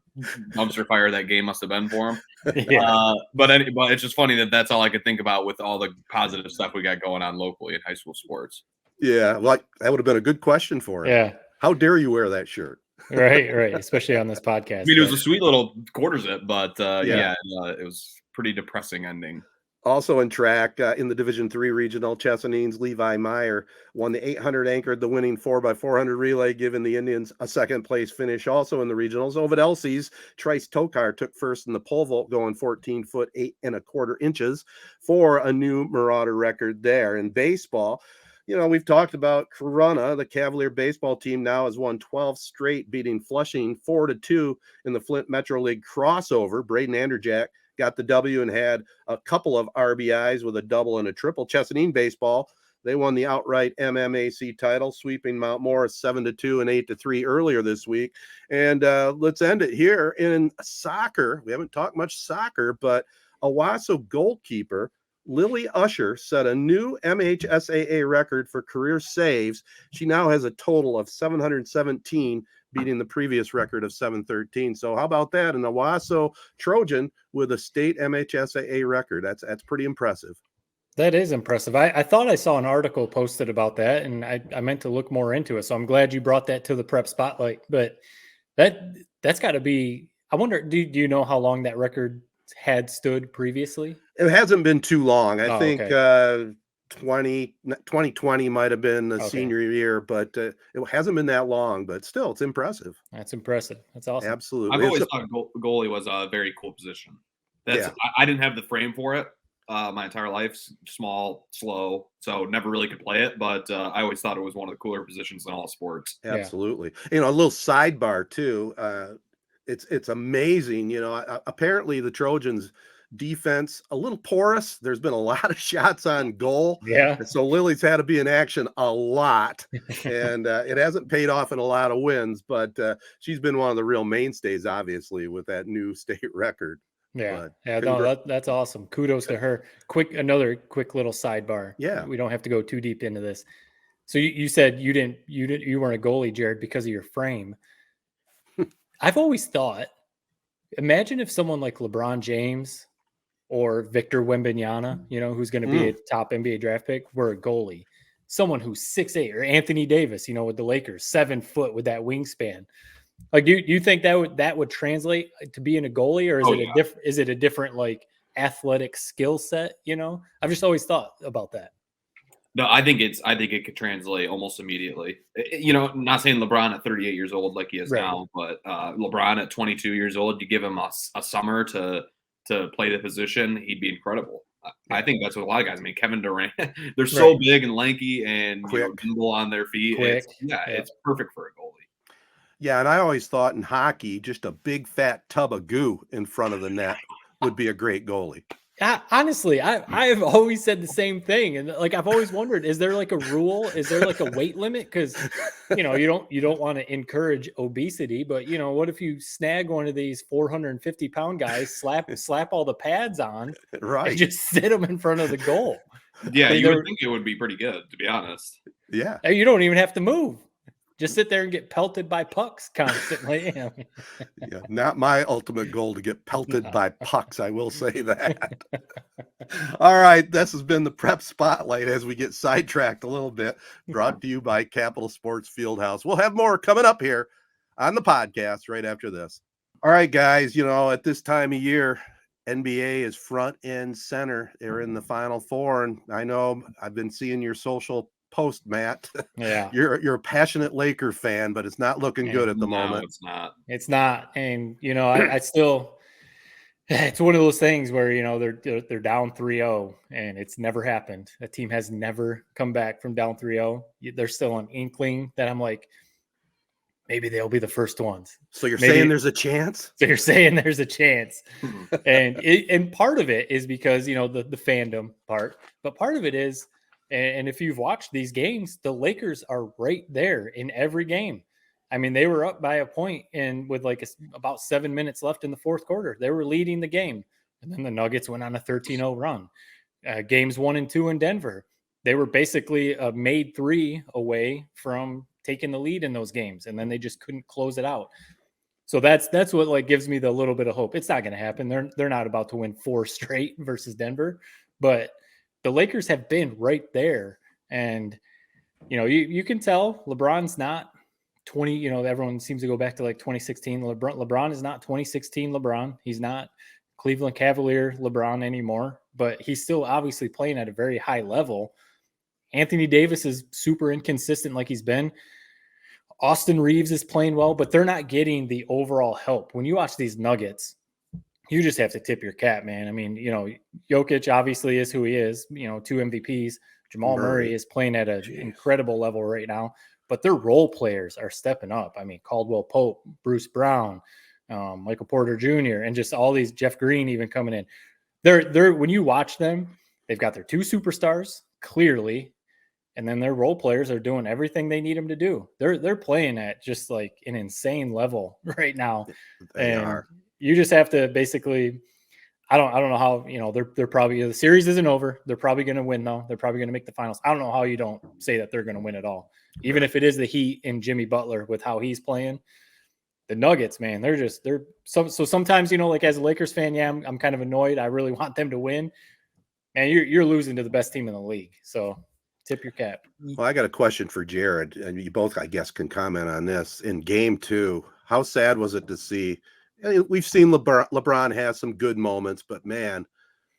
dumpster fire that game must have been for him. Yeah. But it's just funny that that's all I could think about with all the positive stuff we got going on locally in high school sports. Yeah, that would have been a good question for him. Yeah. How dare you wear that shirt? Right. Especially on this podcast. I mean, it was a sweet little quarter zip, but it was pretty depressing ending. Also in track, in the Division III regional, Chesaning's Levi Meyer won the 800, anchored the winning 4x400 relay, giving the Indians a second place finish. Also in the regionals, Ovid Elsie's Trice Tokar took first in the pole vault, going 14 foot 8 1/4 inches for a new Marauder record there. In baseball, we've talked about Corunna. The Cavalier baseball team now has won 12 straight, beating Flushing 4-2 in the Flint Metro League crossover. Braden Anderjack got the W and had a couple of RBIs with a double and a triple. Chesaning baseball, they won the outright MMAC title, sweeping Mount Morris 7-2 and 8-3 earlier this week. And let's end it here in soccer. We haven't talked much soccer, but Owasso goalkeeper Lily Usher set a new MHSAA record for career saves. She now has a total of 717, beating the previous record of 713. So how about that? An Owasso Trojan with a state MHSAA record. That's pretty impressive. That is impressive. I thought I saw an article posted about that, and I meant to look more into it. So I'm glad you brought that to the prep spotlight. But that's got to be, I wonder, do you know how long that record had stood previously? It hasn't been too long. I think 2020 might have been the senior year, but it hasn't been that long. But still, it's impressive. That's impressive. That's awesome. Absolutely. I've always thought goalie was a very cool position. I didn't have the frame for it my entire life. Small, slow, so never really could play it. But I always thought it was one of the cooler positions in all sports. Absolutely. A little sidebar too. It's amazing. Apparently the Trojans defense a little porous. There's been a lot of shots on goal. Yeah. So Lily's had to be in action a lot, and it hasn't paid off in a lot of wins, but she's been one of the real mainstays, obviously, with that new state record. Yeah. That's awesome. Kudos to her. Another quick little sidebar. Yeah. We don't have to go too deep into this. So you said you weren't a goalie, Jared, because of your frame. I've always thought, imagine if someone like LeBron James or Victor Wembanyama, who's going to be a top NBA draft pick, were a goalie. Someone who's 6'8", or Anthony Davis, with the Lakers, 7 foot with that wingspan. Like, do you think that would translate to being a goalie, or is it a different like athletic skill set? I've just always thought about that. No, I think it could translate almost immediately. You know, not saying LeBron at 38 years old like he is now, but LeBron at 22 years old, you give him a summer to play the position, he'd be incredible. I think that's what a lot of guys. I mean, Kevin Durant, they're so big and lanky and nimble on their feet. It's perfect for a goalie. Yeah, and I always thought in hockey, just a big fat tub of goo in front of the net would be a great goalie. Honestly, I've always said the same thing, and like I've always wondered, is there like a rule? Is there like a weight limit? Because you don't want to encourage obesity, but what if you snag one of these 450-pound guys, slap all the pads on, right, and just sit them in front of the goal? Yeah, you would think it would be pretty good, to be honest. Yeah, you don't even have to move. Just sit there and get pelted by pucks constantly. Yeah, not my ultimate goal to get pelted by pucks. I will say that. All right. This has been the Prep Spotlight as we get sidetracked a little bit, brought to you by Capital Sports Fieldhouse. We'll have more coming up here on the podcast right after this. All right, guys, at this time of year, NBA is front and center. They're in the Final Four. And I know I've been seeing your social post, Matt. Yeah, you're a passionate Laker fan, but it's not looking good at the moment. It's not. And I still, it's one of those things where they're down 3-0 and it's never happened. A team has never come back from down 3-0. There's still an inkling that I'm like, maybe they'll be the first ones. So you're saying there's a chance? So you're saying there's a chance. and part of it is because the fandom part, but part of it is, and if you've watched these games, the Lakers are right there in every game. I mean, they were up by a point and with about 7 minutes left in the fourth quarter. They were leading the game. And then the Nuggets went on a 13-0 run. Games 1 and 2 in Denver, they were basically a made 3 away from taking the lead in those games. And then they just couldn't close it out. So that's what gives me the little bit of hope. It's not going to happen. They're not about to win 4 straight versus Denver, but the Lakers have been right there. And, you can tell LeBron's not 20, everyone seems to go back to 2016. LeBron is not 2016 LeBron. He's not Cleveland Cavalier LeBron anymore, but he's still obviously playing at a very high level. Anthony Davis is super inconsistent like he's been. Austin Reeves is playing well, but they're not getting the overall help. When you watch these Nuggets, you just have to tip your cap, man. I mean, Jokic obviously is who he is, 2 MVPs. Jamal Murray is playing at an incredible level right now, but their role players are stepping up. I mean, Caldwell Pope, Bruce Brown, Michael Porter Jr., and just all these, Jeff Green even coming in. They're when you watch them, they've got their 2 superstars clearly, and then their role players are doing everything they need them to do. They're playing at just an insane level right now. They are. You just have to basically, I don't know how, they're probably, the series isn't over. They're probably going to win though. They're probably going to make the finals. I don't know how you don't say that they're going to win it all. Even if it is the Heat and Jimmy Butler with how he's playing. The Nuggets, man, so sometimes, as a Lakers fan, yeah, I'm kind of annoyed. I really want them to win. And you're losing to the best team in the league. So tip your cap. Well, I got a question for Jared, and you both, I guess, can comment on this. In game 2, how sad was it to see? We've seen LeBron has some good moments, but man,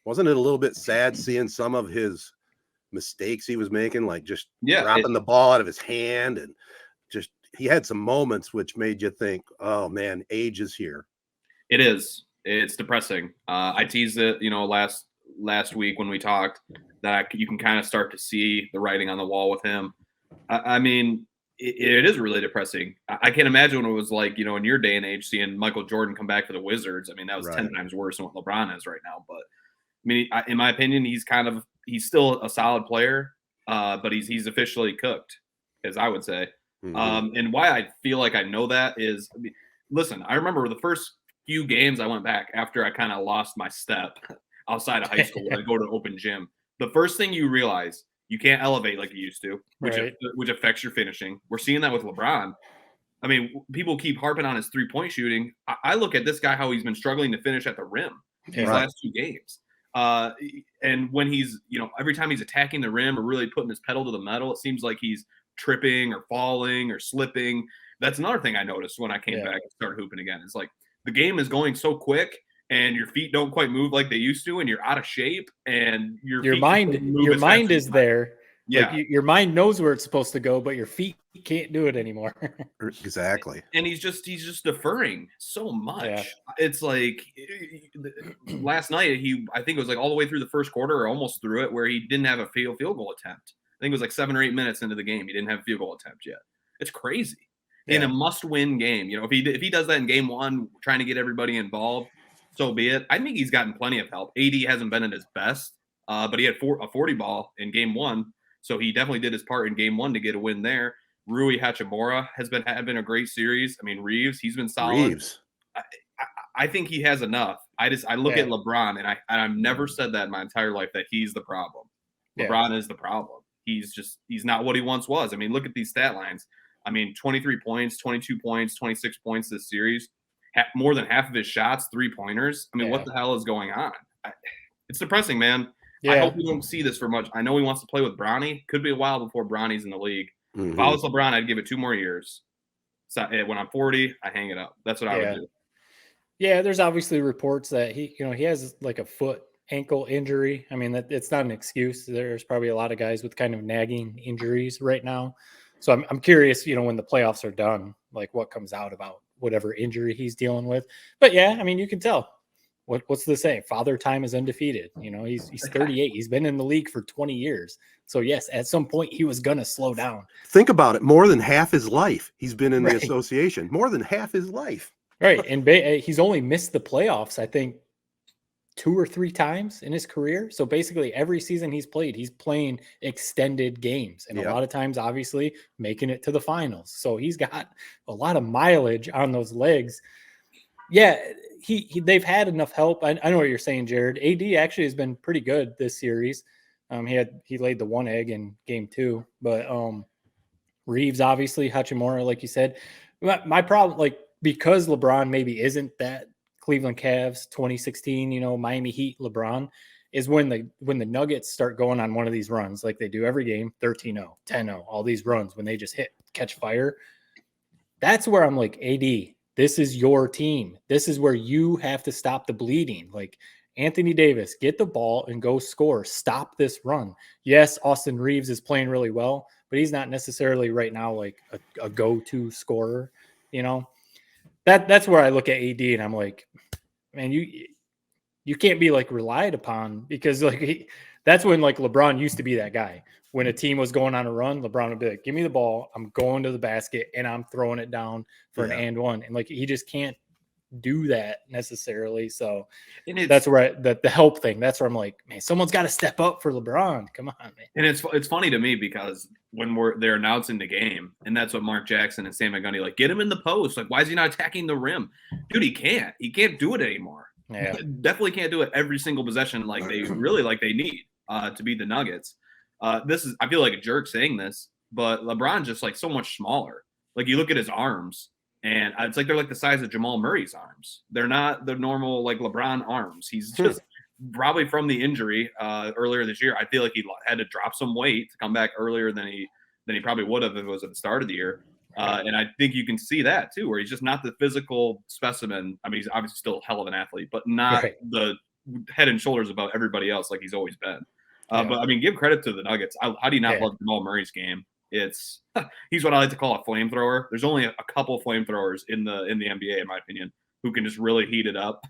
wasn't it a little bit sad seeing some of his mistakes he was making, dropping the ball out of his hand, and just he had some moments which made you think, oh man, age is here. It is. It's depressing. I teased it, last week when we talked that you can kind of start to see the writing on the wall with him. I mean, it is really depressing. I can't imagine what it was like, in your day and age, seeing Michael Jordan come back for the Wizards. I mean, that was 10 times worse than what LeBron is right now. But I mean, in my opinion, he's still a solid player, but he's officially cooked, as I would say. Mm-hmm. And why I feel like I know that is, listen, I remember the first few games I went back after I kind of lost my step outside of high school when I go to open gym. The first thing you realize, you can't elevate like you used to, which affects your finishing. We're seeing that with LeBron. I mean, people keep harping on his 3-point shooting. I look at this guy, how he's been struggling to finish at the rim these last 2 games. And when he's, every time he's attacking the rim or really putting his pedal to the metal, it seems like he's tripping or falling or slipping. That's another thing I noticed when I came back and started hooping again. It's like the game is going so quick and your feet don't quite move like they used to, and you're out of shape, and your mind is there, Yeah. Like your mind knows where it's supposed to go, but your feet can't do it anymore. Exactly. And he's just deferring so much. Yeah. It's like last night I think it was like all the way through the first quarter or almost through it where he didn't have a field goal attempt. I think it was like 7 or 8 minutes into the game. He didn't have a field goal attempt yet. It's crazy. Yeah. In a must-win game. You know, if he does that in game 1, trying to get everybody involved, so be it. I think he's gotten plenty of help. AD hasn't been at his best, but he had a 40 ball in game 1. So he definitely did his part in game 1 to get a win there. Rui Hachimura has been a great series. I mean, Reeves, he's been solid. I think he has enough. I look at LeBron, and I've never said that in my entire life that he's the problem. LeBron is the problem. He's not what he once was. I mean, look at these stat lines. I mean, 23 points, 22 points, 26 points this series. More than half of his shots, 3-pointers. I mean, what the hell is going on? It's depressing, man. Yeah. I hope we don't see this for much. I know he wants to play with Bronny. Could be a while before Bronny's in the league. If I was LeBron, I'd give it 2 more years. So when I'm 40, I hang it up. That's what I would do. Yeah, there's obviously reports that he has like a ankle injury. I mean, it's not an excuse. There's probably a lot of guys with kind of nagging injuries right now. So I'm curious, when the playoffs are done, like what comes out about whatever injury he's dealing with. But yeah, I mean, you can tell. What's the saying? Father time is undefeated. He's 38. He's been in the league for 20 years. So yes, at some point he was gonna slow down. Think about it. More than half his life he's been in the association. More than half his life. Right, and he's only missed the playoffs, I think, 2 or 3 times in his career. So basically every season he's playing extended games, and a lot of times obviously making it to the finals. So he's got a lot of mileage on those legs. Yeah, they've had enough help. I know what you're saying, Jared. AD actually has been pretty good this series. He laid the 1 egg in game 2, but Reeves, obviously, Hachimura, like you said. My problem, like, because LeBron maybe isn't that Cleveland Cavs 2016, Miami Heat LeBron, is when the Nuggets start going on one of these runs like they do every game, 13-0, 10-0, all these runs when they just catch fire. That's where I'm like, AD, this is your team. This is where you have to stop the bleeding. Like, Anthony Davis, get the ball and go score. Stop this run. Yes, Austin Reeves is playing really well, but he's not necessarily right now like a go-to scorer. That's where I look at AD and I'm like, man, you can't be like relied upon, because like that's when like LeBron used to be that guy. When a team was going on a run, LeBron would be like, give me the ball, I'm going to the basket and I'm throwing it down for an and one. And like he just can't do that necessarily. So that's where the help thing, that's where I'm like, man, someone's got to step up for LeBron. Come on, man. And it's funny to me because when they're announcing the game, and that's what Mark Jackson and Sam McGundy, like, get him in the post. Like, why is he not attacking the rim? Dude, he can't do it anymore. Yeah. Definitely can't do it every single possession like they need to beat the Nuggets. I feel like a jerk saying this, but LeBron's just like so much smaller. Like, you look at his arms, and it's like they're like the size of Jamal Murray's arms. They're not the normal like LeBron arms. He's just probably from the injury earlier this year. I feel like he had to drop some weight to come back earlier than he probably would have if it was at the start of the year. And I think you can see that too, where he's just not the physical specimen. I mean, he's obviously still a hell of an athlete, but not the head and shoulders above everybody else like he's always been. But I mean, give credit to the Nuggets. How do you not love Jamal Murray's game? He's what I like to call a flamethrower. There's only a couple flamethrowers in the NBA, in my opinion, who can just really heat it up.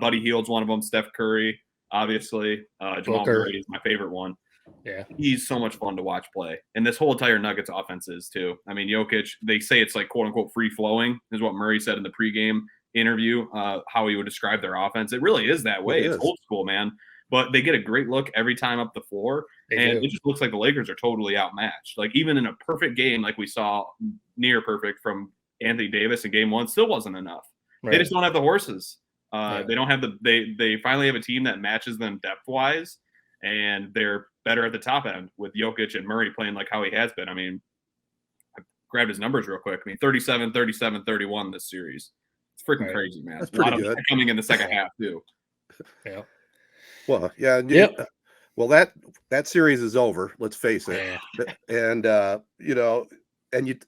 Buddy Hield's one of them. Steph Curry, obviously. Jamal Murray is my favorite one. Yeah, he's so much fun to watch play, and this whole entire Nuggets offense is too. I mean, Jokic, they say it's like quote unquote free flowing, is what Murray said in the pregame interview. How he would describe their offense. It really is that way. It's old school, man. But they get a great look every time up the floor. It just looks like the Lakers are totally outmatched. Like, even in a perfect game, like we saw near perfect from Anthony Davis in game 1, still wasn't enough. Right. They just don't have the horses. They don't have they finally have a team that matches them depth-wise, and they're better at the top end with Jokic and Murray playing like how he has been. I mean, I grabbed his numbers real quick. I mean, 37, 37, 31 this series. It's freaking crazy, man. That's pretty good. Coming in the second half, too. Yeah. Well, yeah. Well, that series is over. Let's face it. And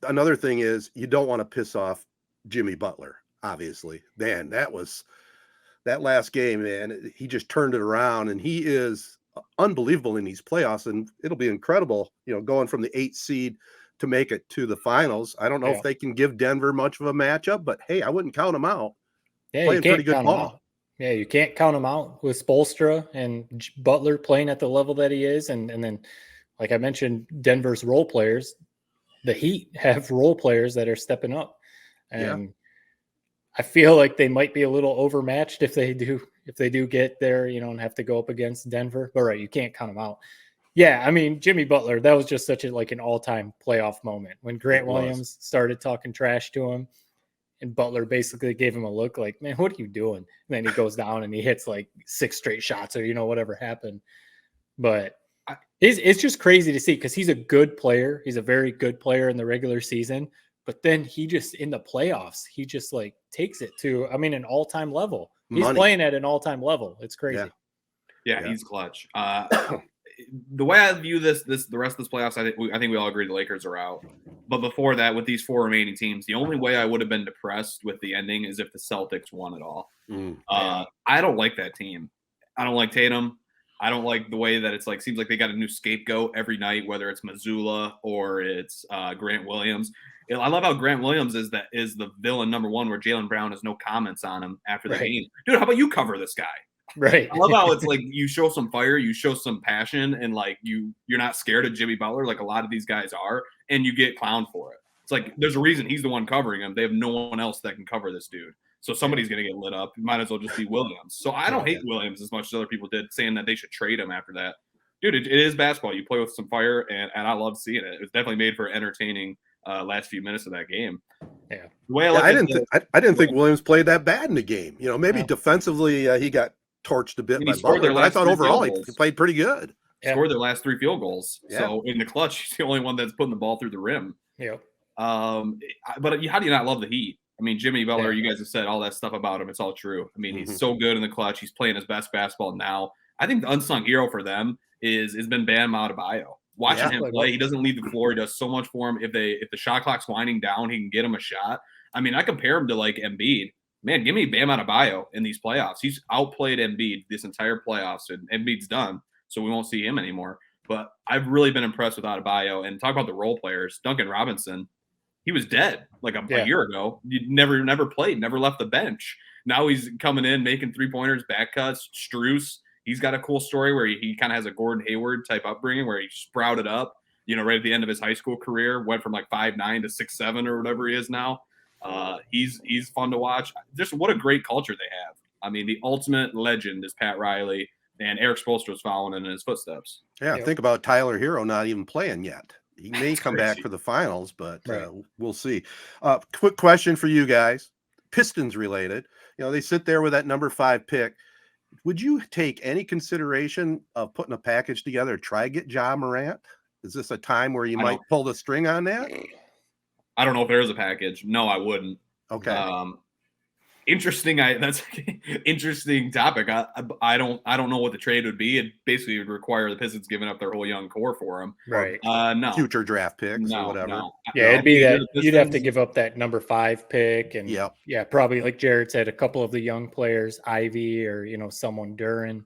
another thing is, you don't want to piss off Jimmy Butler. Obviously, man, that last game, man. He just turned it around, and he is unbelievable in these playoffs, and it'll be incredible, going from the 8th seed to make it to the finals. I don't know if they can give Denver much of a matchup, but hey, I wouldn't count them out. Yeah, Playing you can't pretty good count ball. them out. Yeah, you can't count them out with Spoelstra and Butler playing at the level that he is. And then, like I mentioned, Denver's role players, the Heat have role players that are stepping up. And I feel like they might be a little overmatched if they do get there, and have to go up against Denver. But right, you can't count them out. Yeah, I mean, Jimmy Butler, that was just such an all-time playoff moment when Grant Williams started talking trash to him. And Butler basically gave him a look like, man, what are you doing? And then he goes down and he hits like 6 straight shots or, whatever happened. But it's just crazy to see because he's a good player. He's a very good player in the regular season. But then he just, in the playoffs, he just like takes it to, an all-time level. He's playing at an all-time level. It's crazy. Yeah, he's clutch. The way I view the rest of this playoffs, I think we all agree the Lakers are out. But before that, with these 4 remaining teams, the only way I would have been depressed with the ending is if the Celtics won it all. I don't like that team. I don't like Tatum. I don't like the way that it's like seems like they got a new scapegoat every night, whether it's Missoula or it's Grant Williams. I love how Grant Williams is the villain number 1, where Jaylen Brown has no comments on him after the game. Dude, how about you cover this guy? Right. I love how it's like you show some fire, you show some passion, and like you're not scared of Jimmy Butler like a lot of these guys are, and you get clowned for it. It's like there's a reason he's the one covering him. They have no one else that can cover this dude. So somebody's gonna get lit up. It might as well just be Williams. So I don't hate Williams as much as other people did, saying that they should trade him after that. Dude, it is basketball. You play with some fire, and I love seeing it. It was definitely made for entertaining last few minutes of that game. Yeah. The way I didn't think Williams played that bad in the game. Maybe defensively he got torched a bit by Butler, but I thought overall he played pretty good. Scored their last 3 field goals. So in the clutch, he's the only one that's putting the ball through the rim. Yeah. But how do you not love the Heat? I mean, Jimmy Butler, you guys have said all that stuff about him. It's all true. I mean, he's so good in the clutch. He's playing his best basketball now. I think the unsung hero for them has been Bam Adebayo. Watching him play, he doesn't leave the floor. He does so much for him. If the shot clock's winding down, he can get him a shot. I mean, I compare him to like Embiid. Man, give me Bam Adebayo in these playoffs. He's outplayed Embiid this entire playoffs, and Embiid's done, so we won't see him anymore. But I've really been impressed with Adebayo. And talk about the role players. Duncan Robinson, he was dead like a year ago. He never played, never left the bench. Now he's coming in, making 3-pointers, back cuts. Strus, he's got a cool story where he kind of has a Gordon Hayward type upbringing where he sprouted up, right at the end of his high school career, went from like 5'9" to 6'7" or whatever he is now. He's fun to watch. Just what a great culture they have. I mean, the ultimate legend is Pat Riley, and Eric Spoelstra is following in his footsteps. Yeah, think about Tyler Hero not even playing yet. He may come back for the finals, but we'll see. Quick question for you guys, Pistons related. They sit there with that number 5 pick. Would you take any consideration of putting a package together to try to get Ja Morant? Is this a time where you might pull the string on that? I don't know if there is a package. No, I wouldn't. Okay. Interesting. That's interesting topic. I don't know what the trade would be. It basically would require the Pistons giving up their whole young core for him. Right. No. Future draft picks or whatever. No. Yeah, it'd be that you'd have to give up that number 5 pick, and probably like Jared said, a couple of the young players, Ivy or someone Duran.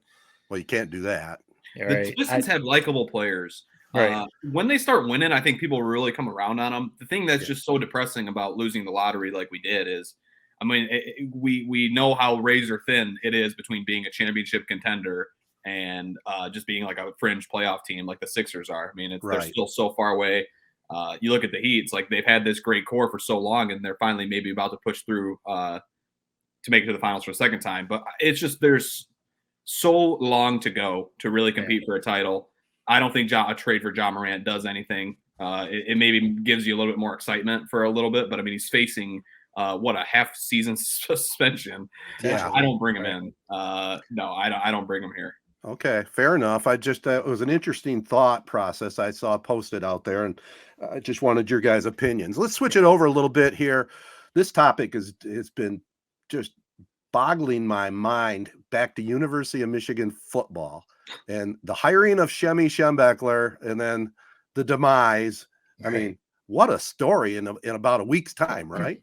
Well, you can't do that. The Pistons have likable players. Right. When they start winning, I think people really come around on them. The thing that's just so depressing about losing the lottery like we did is, I mean, we know how razor thin it is between being a championship contender and just being like a fringe playoff team like the Sixers are. I mean, they're still so far away. You look at the Heat, it's like they've had this great core for so long, and they're finally maybe about to push through to make it to the finals for a second time. But it's just there's so long to go to really compete for a title. I don't think a trade for Ja Morant does anything. It maybe gives you a little bit more excitement for a little bit, but I mean, he's facing a half-season suspension. Yeah. I don't bring him in. No, I don't bring him here. Okay, fair enough. I just it was an interesting thought process I saw posted out there, and I just wanted your guys' opinions. Let's switch it over a little bit here. This topic has been just boggling my mind back to University of Michigan football and the hiring of Shemi Schembechler and then the demise. I mean, what a story in about a week's time, right?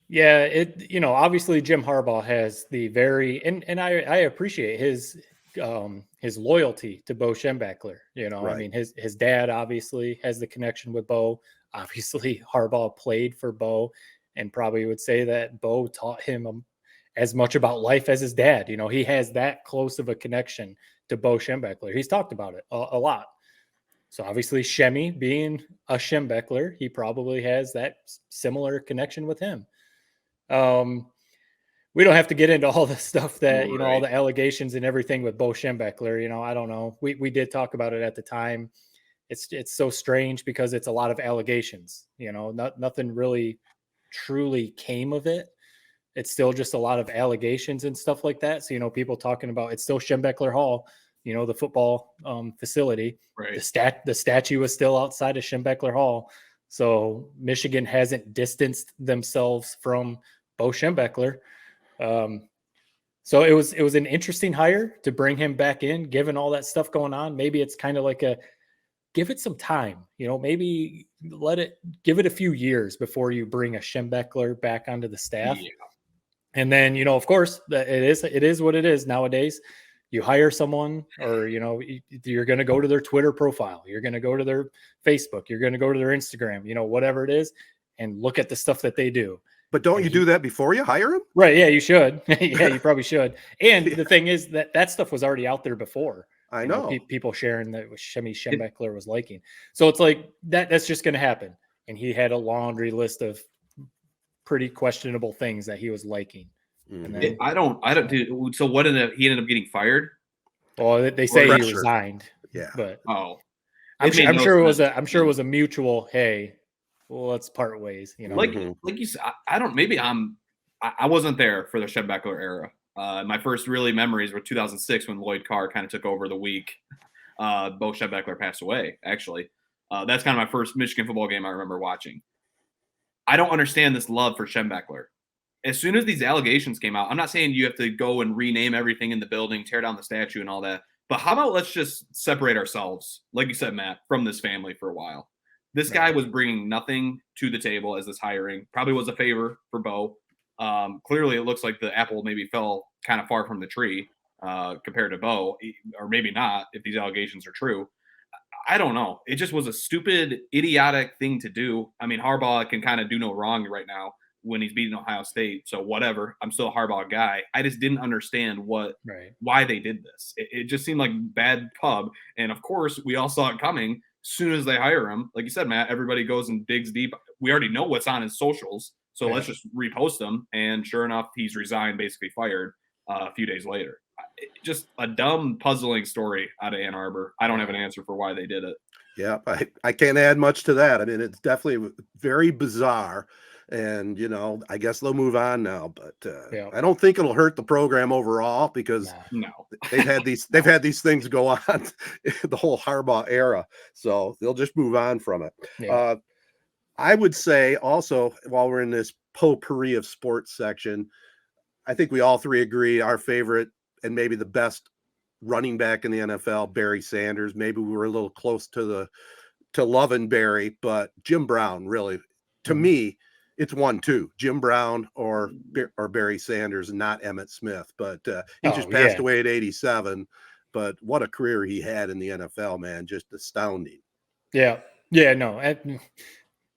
Yeah, obviously Jim Harbaugh has the very and I appreciate his his loyalty to Bo Schembechler. You know, Right. I mean, his dad obviously has the connection with Bo. Obviously, Harbaugh played for Bo, and probably would say that Bo taught him as much about life as his dad. You know, he has that close of a connection to Bo Schembechler. He's talked about it a lot. So obviously, Shemmy being a Schembechler, he probably has that similar connection with him. We don't have to get into all the stuff that, you know, all the allegations and everything with Bo Schembechler. You know, I don't know. We did talk about it at the time. It's so strange because it's a lot of allegations. You know, nothing really truly came of it. It's still just a lot of allegations and stuff like that. So, you know, people talking about it's still Schembechler Hall, you know, the football facility. Right. The statue is still outside of Schembechler Hall. So Michigan hasn't distanced themselves from Bo Schembechler. So it was an interesting hire to bring him back in, given all that stuff going on. Maybe it's kind of like give it some time, you know, maybe give it a few years before you bring a Schembechler back onto the staff. Yeah. And then, you know, of course, it is what it is nowadays. You hire someone, or, you know, you're going to go to their Twitter profile, you're going to go to their Facebook, you're going to go to their Instagram, you know, whatever it is, and look at the stuff that they do. But don't you do that before you hire him? Right. Yeah, you should. Yeah, you probably should. And the thing is that stuff was already out there before. I know. People sharing that Schembechler was liking. So it's like that's just going to happen. And he had a laundry list of pretty questionable things that he was liking. Mm-hmm. And then, I don't do. So what he ended up getting fired? Well, they say he resigned. Yeah. But I'm sure it was a mutual, hey, well, let's part ways, you know. Like you said, I wasn't there for the Schembechler era. My first really memories were 2006 when Lloyd Carr kind of took over the week. Bo Schembechler passed away, actually. That's kind of my first Michigan football game I remember watching. I don't understand this love for Schembechler. As soon as these allegations came out, I'm not saying you have to go and rename everything in the building, tear down the statue and all that, but how about let's just separate ourselves, like you said, Matt, from this family for a while. This guy was bringing nothing to the table as this hiring. Probably was a favor for Bo. Clearly, it looks like the apple maybe fell kind of far from the tree compared to Bo, or maybe not if these allegations are true. I don't know. It just was a stupid, idiotic thing to do. I mean, Harbaugh can kind of do no wrong right now when he's beating Ohio State. So whatever. I'm still a Harbaugh guy. I just didn't understand why they did this. It just seemed like bad pub. And of course, we all saw it coming. As soon as they hire him, like you said, Matt, everybody goes and digs deep. We already know what's on his socials, so let's just repost him. And sure enough, he's resigned, basically fired a few days later. Just a dumb, puzzling story out of Ann Arbor. I don't have an answer for why they did it. Yeah, I can't add much to that. I mean, it's definitely very bizarre. And, you know, I guess they'll move on now, but I don't think it'll hurt the program overall because they've had these things go on the whole Harbaugh era. So they'll just move on from it. Yeah. I would say also, while we're in this potpourri of sports section, I think we all three agree our favorite and maybe the best running back in the NFL, Barry Sanders. Maybe we were a little close to loving Barry, but Jim Brown, really, to me, it's 1-2, Jim Brown or Barry Sanders, not Emmitt Smith. But he just passed away at 87. But what a career he had in the NFL, man. Just astounding. Yeah. Yeah, no.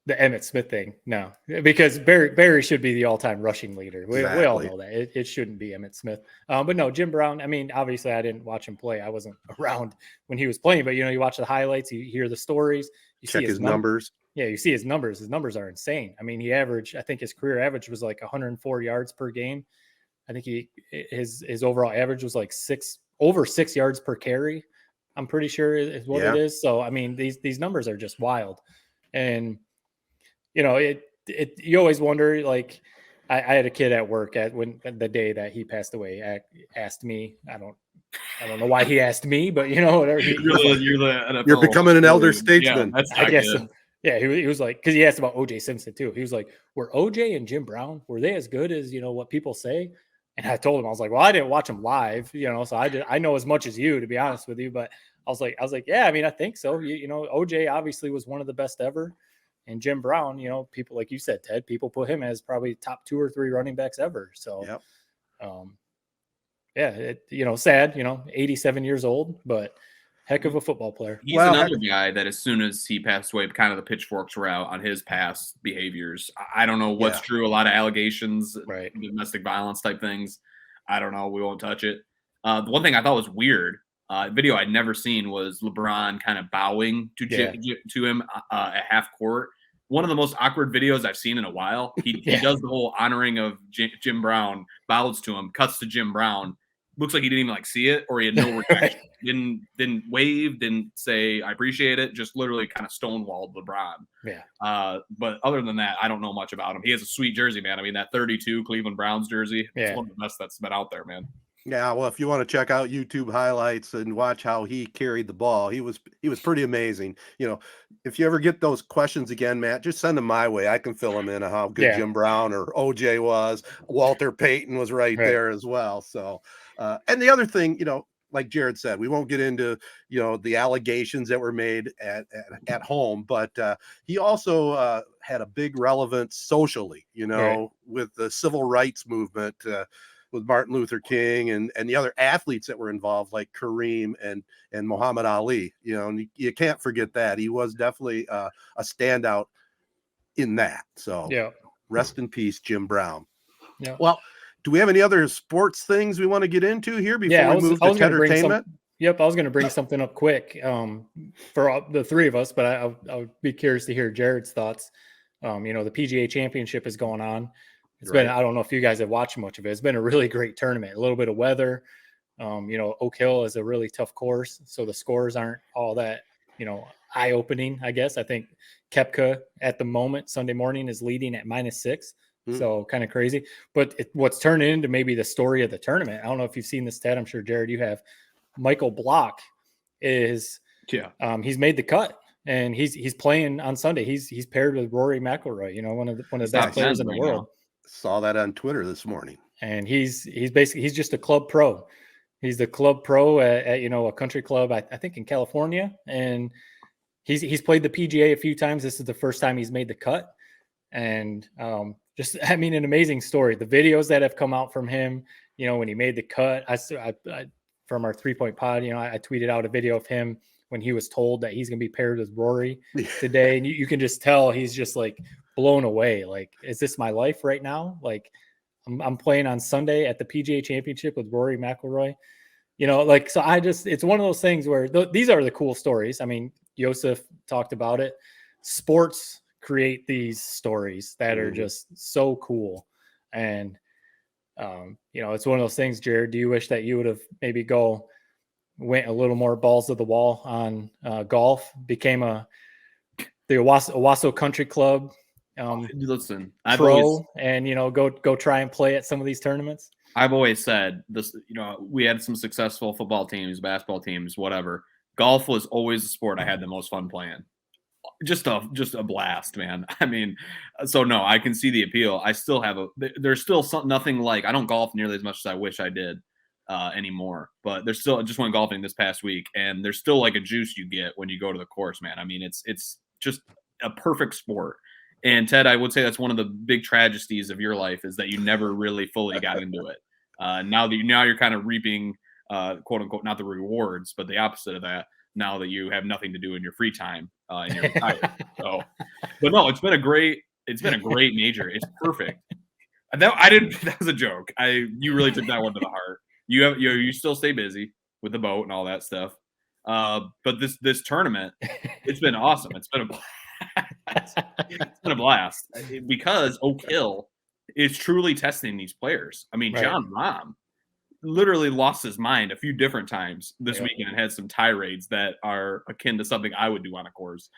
The Emmitt Smith thing, no. Because Barry should be the all-time rushing leader. We all know that. It shouldn't be Emmitt Smith. But no, Jim Brown, I mean, obviously I didn't watch him play. I wasn't around when he was playing. But, you know, you watch the highlights, you hear the stories. You check see his numbers. Yeah, you see his numbers. His numbers are insane. I mean, I think his career average was like 104 yards per game. I think his overall average was like over 6 yards per carry. I'm pretty sure is what it is. So, I mean, these numbers are just wild. And, you know, you always wonder, like, I had a kid at work the day that he passed away asked me, I don't know why he asked me, but, you know, whatever. You're becoming an elder statesman. Yeah, I guess so. Yeah, he was like, because he asked about O.J. Simpson too. He was like, were O.J. and Jim Brown, were they as good as, you know, what people say? And I told him, I was like, well, I didn't watch them live, you know, so I know as much as you, to be honest with you. But I was like, yeah, I mean, I think so. You know, O.J. obviously was one of the best ever. And Jim Brown, you know, people, like you said, Ted, people put him as probably top 2 or 3 running backs ever. So, yeah, sad, 87 years old, but heck of a football player. He's another guy that as soon as he passed away, kind of the pitchforks were out on his past behaviors. I don't know what's true. A lot of allegations, right? Domestic violence type things. I don't know. We won't touch it. The one thing I thought was weird, video I'd never seen, was LeBron kind of bowing to him at half court. One of the most awkward videos I've seen in a while. He does the whole honoring of Jim Brown, bows to him, cuts to Jim Brown. Looks like he didn't even see it, or he had no reaction. Didn't wave, didn't say I appreciate it. Just literally kind of stonewalled LeBron. Yeah. But other than that, I don't know much about him. He has a sweet jersey, man. I mean, that 32 Cleveland Browns jersey. It's one of the best that's been out there, man. Yeah, well, if you want to check out YouTube highlights and watch how he carried the ball, he was pretty amazing. If you ever get those questions again, Matt, just send them my way. I can fill them in on how good Jim Brown or OJ was. Walter Payton was right there as well. So, and the other thing, like Jared said, we won't get into, the allegations that were made at home, but he also had a big relevance socially, with the civil rights movement, with Martin Luther King and the other athletes that were involved, like Kareem and Muhammad Ali. And you can't forget that. He was definitely a standout in that. So rest in peace, Jim Brown. Yeah. Well, do we have any other sports things we want to get into here before we move to Tedertainment? Yep, I was going to bring something up quick for the three of us, but I would be curious to hear Jared's thoughts. The PGA Championship is going on. It's been, I don't know if you guys have watched much of it. It's been a really great tournament. A little bit of weather. Oak Hill is a really tough course, so the scores aren't all that, eye-opening, I guess. I think Koepka at the moment, Sunday morning, is leading at -6. So kind of crazy. But what's turned into maybe the story of the tournament, I don't know if you've seen this, Ted. I'm sure, Jared, you have. Michael Block is he's made the cut. And he's playing on Sunday. He's paired with Rory McIlroy, one of the best players in the world. Saw that on Twitter this morning. And he's just a club pro. He's the club pro at a country club, I think in California. And he's played the PGA a few times. This is the first time he's made the cut. And an amazing story. The videos that have come out from him, when he made the cut, I from our 3-point pod, I tweeted out a video of him when he was told that he's going to be paired with Rory today. And you can just tell he's just like blown away. Like, is this my life right now? Like, I'm playing on Sunday at the PGA Championship with Rory McIlroy, so it's one of those things where these are the cool stories. I mean, Yousef talked about it. Sports create these stories that are just so cool. And, it's one of those things. Jared, do you wish that you would have maybe went a little more balls to the wall on golf, became the Owasso Country Club listen, go try and play at some of these tournaments? I've always said this, we had some successful football teams, basketball teams, whatever. Golf was always the sport I had the most fun playing. Just a blast, man. I mean, so no, I can see the appeal. I still have there's still nothing like, I don't golf nearly as much as I wish I did anymore, but there's still, I just went golfing this past week, and there's still like a juice you get when you go to the course, man. I mean, it's just a perfect sport. And Ted, I would say that's one of the big tragedies of your life, is that you never really fully got into it. Now you're kind of reaping, quote unquote, not the rewards, but the opposite of that, now that you have nothing to do in your free time and you're retired. So, but no, it's been a great major. It's perfect. That was a joke. You really took that one to the heart. You still stay busy with the boat and all that stuff. But this tournament, it's been awesome. It's been a blast because Oak Hill is truly testing these players. I mean, right. John Rahm literally lost his mind a few different times this weekend and had some tirades that are akin to something I would do on a course.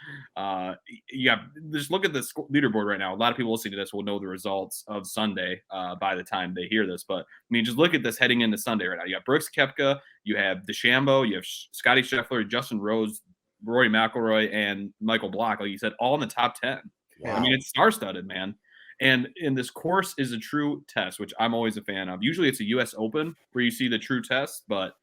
Just look at this leaderboard right now. A lot of people listening to this will know the results of Sunday by the time they hear this. But I mean, just look at this heading into Sunday right now. You got Brooks Koepka, you have DeChambeau, you have Scotty Scheffler, Justin Rose, Rory McIlroy, and Michael Block, like you said, all in the top 10. Wow. I mean, it's star-studded, man. And this course is a true test, which I'm always a fan of. Usually it's a U.S. Open where you see the true test, but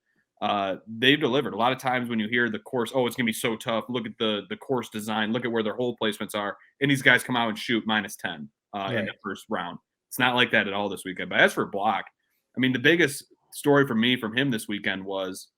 they've delivered. A lot of times when you hear the course, oh, it's going to be so tough, look at the course design, look at where their hole placements are, and these guys come out and shoot -10 in the first round. It's not like that at all this weekend. But as for Block, I mean, the biggest story for me from him this weekend was,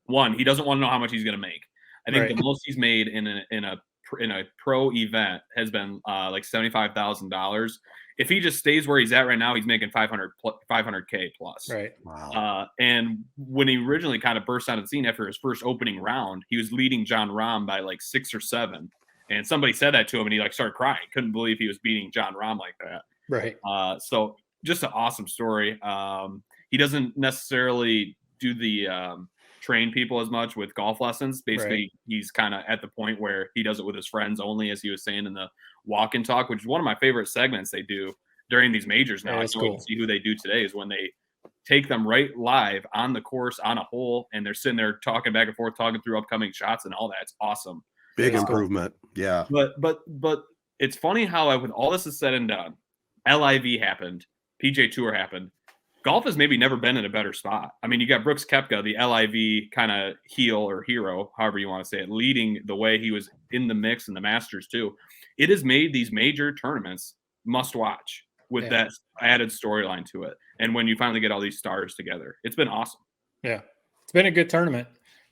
one, he doesn't want to know how much he's going to make. I think the most he's made in a pro event has been like $75,000. If he just stays where he's at right now, he's making 500K plus. Right. Wow. And when he originally kind of burst onto the scene after his first opening round, he was leading John Rahm by like 6 or 7. And somebody said that to him, and he like started crying. Couldn't believe he was beating John Rahm like that. Right. So just an awesome story. He doesn't necessarily do the train people as much with golf lessons. Basically, he's kind of at the point where he does it with his friends only, as he was saying in the walk and talk, which is one of my favorite segments they do during these majors now. I can't wait to see who they do today, is when they take them right live on the course on a hole, and they're sitting there talking back and forth, talking through upcoming shots and all that. It's awesome. Big improvement. Yeah. But it's funny how with all this is said and done, LIV happened, PGA Tour happened. Golf has maybe never been in a better spot. I mean, you got Brooks Koepka, the LIV kind of heel or hero, however you want to say it, leading the way. He was in the mix in the Masters too. It has made these major tournaments must watch with that added storyline to it. And when you finally get all these stars together, it's been awesome. Yeah, it's been a good tournament.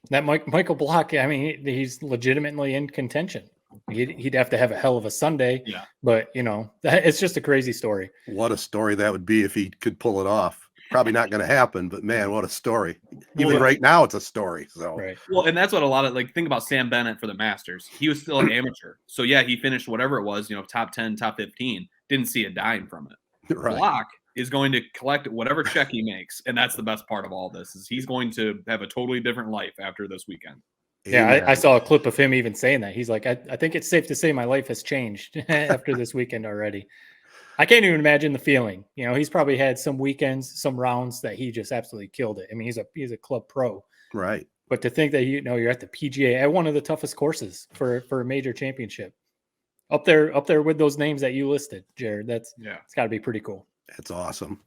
That Michael Block, I mean, he's legitimately in contention. He'd have to have a hell of a Sunday. Yeah. But, it's just a crazy story. What a story that would be if he could pull it off. Probably not going to happen, but man, what a story. Even right now, it's a story. So, Well, and that's what a lot of think about Sam Bennett for the Masters. He was still an amateur. So, yeah, he finished whatever it was, top 10, top 15. Didn't see a dime from it. Right. Block is going to collect whatever check he makes. And that's the best part of all this, is he's going to have a totally different life after this weekend. Yeah, I saw a clip of him even saying that. He's like, I think it's safe to say my life has changed after this weekend already. I can't even imagine the feeling. He's probably had some weekends, some rounds that he just absolutely killed it. I mean, he's a club pro. Right. But to think that you're at the PGA at one of the toughest courses for a major championship. Up there with those names that you listed, Jared. It's got to be pretty cool. That's awesome.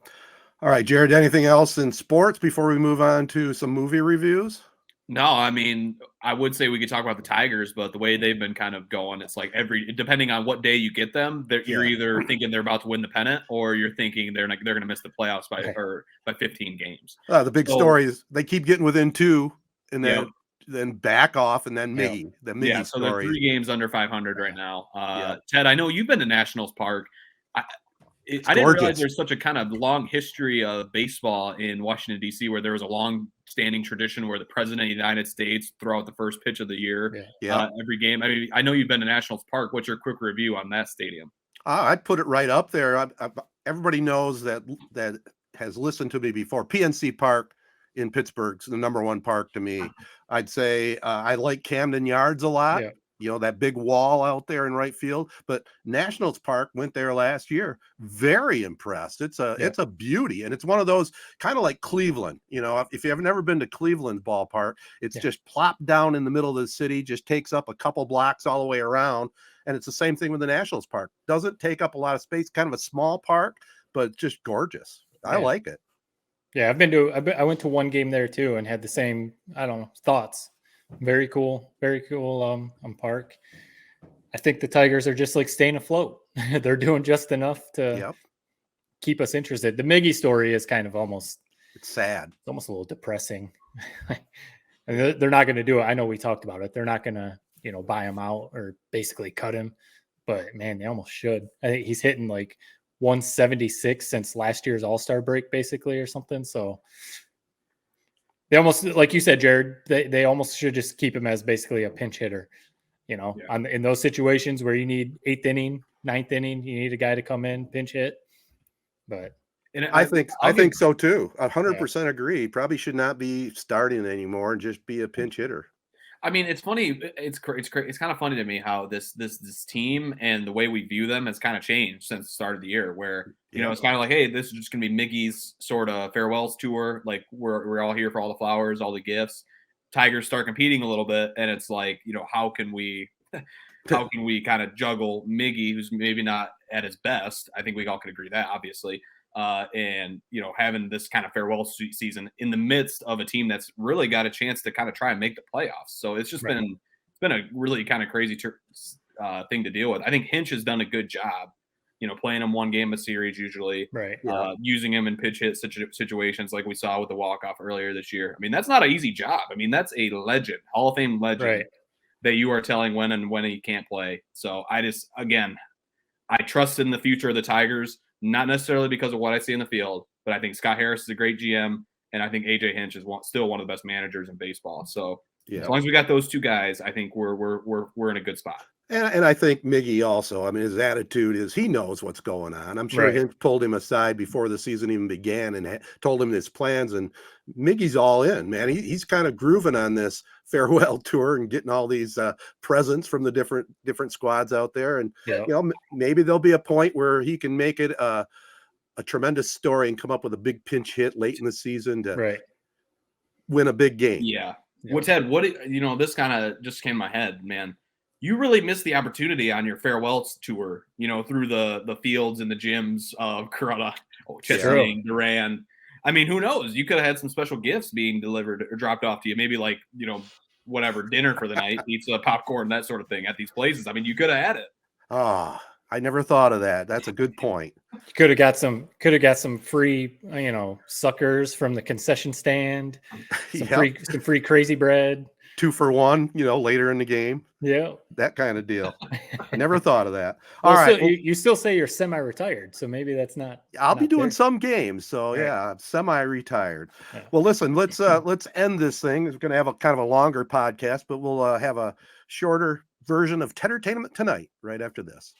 All right, Jared, anything else in sports before we move on to some movie reviews? No, I mean, I would say we could talk about the Tigers, but the way they've been kind of going, it's like depending on what day you get them, you're either thinking they're about to win the pennant, or you're thinking they're going to miss the playoffs by 15 games. The big story is they keep getting within 2, and then back off, and then Miggy. The Miggy so story. they're 3 games under 500 right now. Ted, I know you've been to Nationals Park. I didn't realize there's such a kind of long history of baseball in Washington, D.C., where there was a long-standing tradition where the president of the United States throw out the first pitch of the year every game. I mean, I know you've been to Nationals Park. What's your quick review on that stadium? I'd put it right up there. Everybody knows that has listened to me before. PNC Park in Pittsburgh's the number 1 park to me. I'd say I like Camden Yards a lot. Yeah. That big wall out there in right field, but Nationals Park, went there last year. Very impressed. It's a beauty. And it's one of those kind of like Cleveland, if you've never been to Cleveland's ballpark, it's just plopped down in the middle of the city, just takes up a couple blocks all the way around. And it's the same thing with the Nationals Park. Doesn't take up a lot of space, kind of a small park, but just gorgeous. I like it. Yeah. I went to one game there too and had the same, thoughts. Very cool park. I think the Tigers are just like staying afloat. They're doing just enough to keep us interested. The Miggy story is kind of it's sad. It's almost a little depressing. And they're not going to do it. I know we talked about it. They're not going to, buy him out or basically cut him. But man, they almost should. I think he's hitting like 176 since last year's All-Star break, basically, or something. So they almost, like you said, Jared, they almost should just keep him as basically a pinch hitter, in those situations where you need 8th inning, 9th inning, you need a guy to come in, pinch hit. But I think so too. 100% agree. Probably should not be starting anymore and just be a pinch hitter. I mean, it's funny. It's kind of funny to me how this team and the way we view them has kind of changed since the start of the year. Where it's kind of like, hey, this is just gonna be Miggy's sort of farewells tour. Like we're all here for all the flowers, all the gifts. Tigers start competing a little bit, and it's like, how can we kind of juggle Miggy, who's maybe not at his best? I think we all can agree that, obviously. And having this kind of farewell season in the midst of a team that's really got a chance to kind of try and make the playoffs. So it's just been a really kind of crazy thing to deal with. I think Hinch has done a good job playing him one game a series usually, right? Using him in pinch hit situations like we saw with the walk-off earlier this year. I mean, that's not an easy job. I mean, that's a legend, Hall of Fame legend that you are telling when he can't play. So I trust in the future of the Tigers, not necessarily because of what I see in the field, but I think Scott Harris is a great GM, and I think AJ Hinch is still one of the best managers in baseball. So as long as we got those two guys, I think we're in a good spot. And I think Miggy also, I mean, his attitude is he knows what's going on. I'm sure Hinch pulled him aside before the season even began and told him his plans. And Miggy's all in, man. He's kind of grooving on this farewell tour and getting all these presents from the different squads out there. And, maybe there'll be a point where he can make it a tremendous story and come up with a big pinch hit late in the season to win a big game. Yeah. Well, Ted, this kind of just came to my head, man. You really missed the opportunity on your farewell tour, through the fields and the gyms of Corona, Chesaning, Duran. I mean, who knows? You could have had some special gifts being delivered or dropped off to you. Maybe like, whatever, dinner for the night, pizza, popcorn, that sort of thing at these places. I mean, you could have had it. I never thought of that. That's a good point. Could have got some free, suckers from the concession stand. Some free crazy bread. 2 for 1, later in the game. Yeah. That kind of deal. Never thought of that. All right. You still say you're semi-retired, so maybe that's not. I'll be doing some games. So I'm semi-retired. Yeah. Well, listen, let's end this thing. We're going to have a kind of a longer podcast, but we'll have a shorter version of Tedertainment Tonight right after this.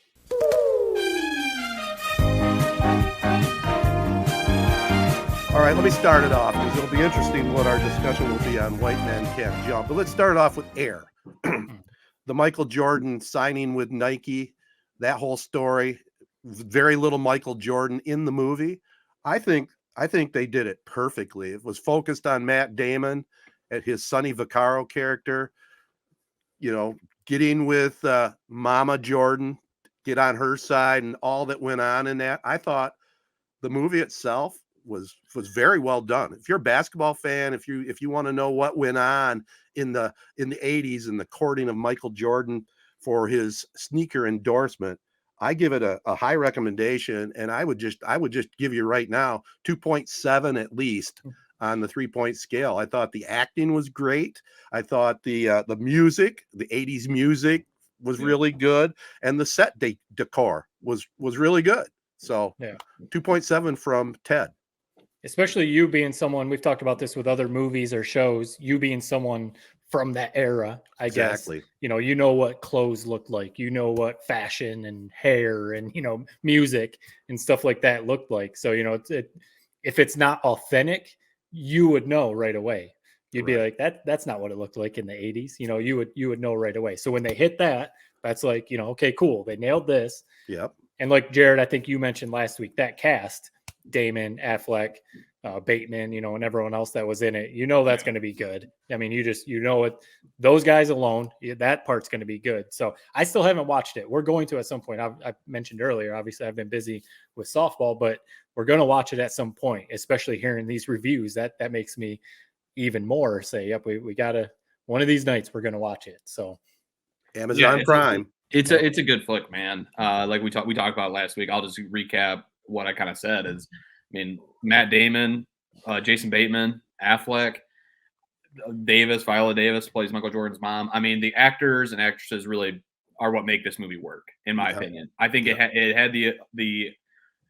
All right, let me start it off because it'll be interesting what our discussion will be on White Men Can't Jump. But let's start off with Air. The Michael Jordan signing with Nike, that whole story, very little Michael Jordan in the movie. I think they did it perfectly. It was focused on Matt Damon and his Sonny Vaccaro character, getting with Mama Jordan, get on her side and all that went on in that. I thought the movie itself was very well done. If you're a basketball fan, if you want to know what went on in the 80s and the courting of Michael Jordan for his sneaker endorsement, I give it a high recommendation. And I would just give you right now 2.7 at least on the 3-point scale. I thought the acting was great. I thought the music, the 80s music was really good. And the set decor was really good. So 2.7 from Ted. Especially you being someone, we've talked about this with other movies or shows, you being someone from that era, I guess, you know what clothes looked like, what fashion and hair and, music and stuff like that looked like. So, if it's not authentic, you would know right away. You'd be like, that's not what it looked like in the 80s. You would know right away. So when they hit that, that's like, okay, cool. They nailed this. Yep. And like Jared, I think you mentioned last week, that cast, Damon, Affleck, Bateman, and everyone else that was in it, that's going to be good. I mean, it, those guys alone, that part's going to be good. So I still haven't watched it. We're going to at some point. I mentioned earlier, obviously I've been busy with softball, but we're going to watch it at some point, especially hearing these reviews. That makes me even more say, yep, we got to, one of these nights we're going to watch it. So Amazon Prime. It's a good flick, man. Like we talked about last week. I'll just recap what I kind of said is, Matt Damon, Jason Bateman, Affleck, Viola Davis plays Michael Jordan's mom. I mean, the actors and actresses really are what make this movie work, in my opinion. I think it had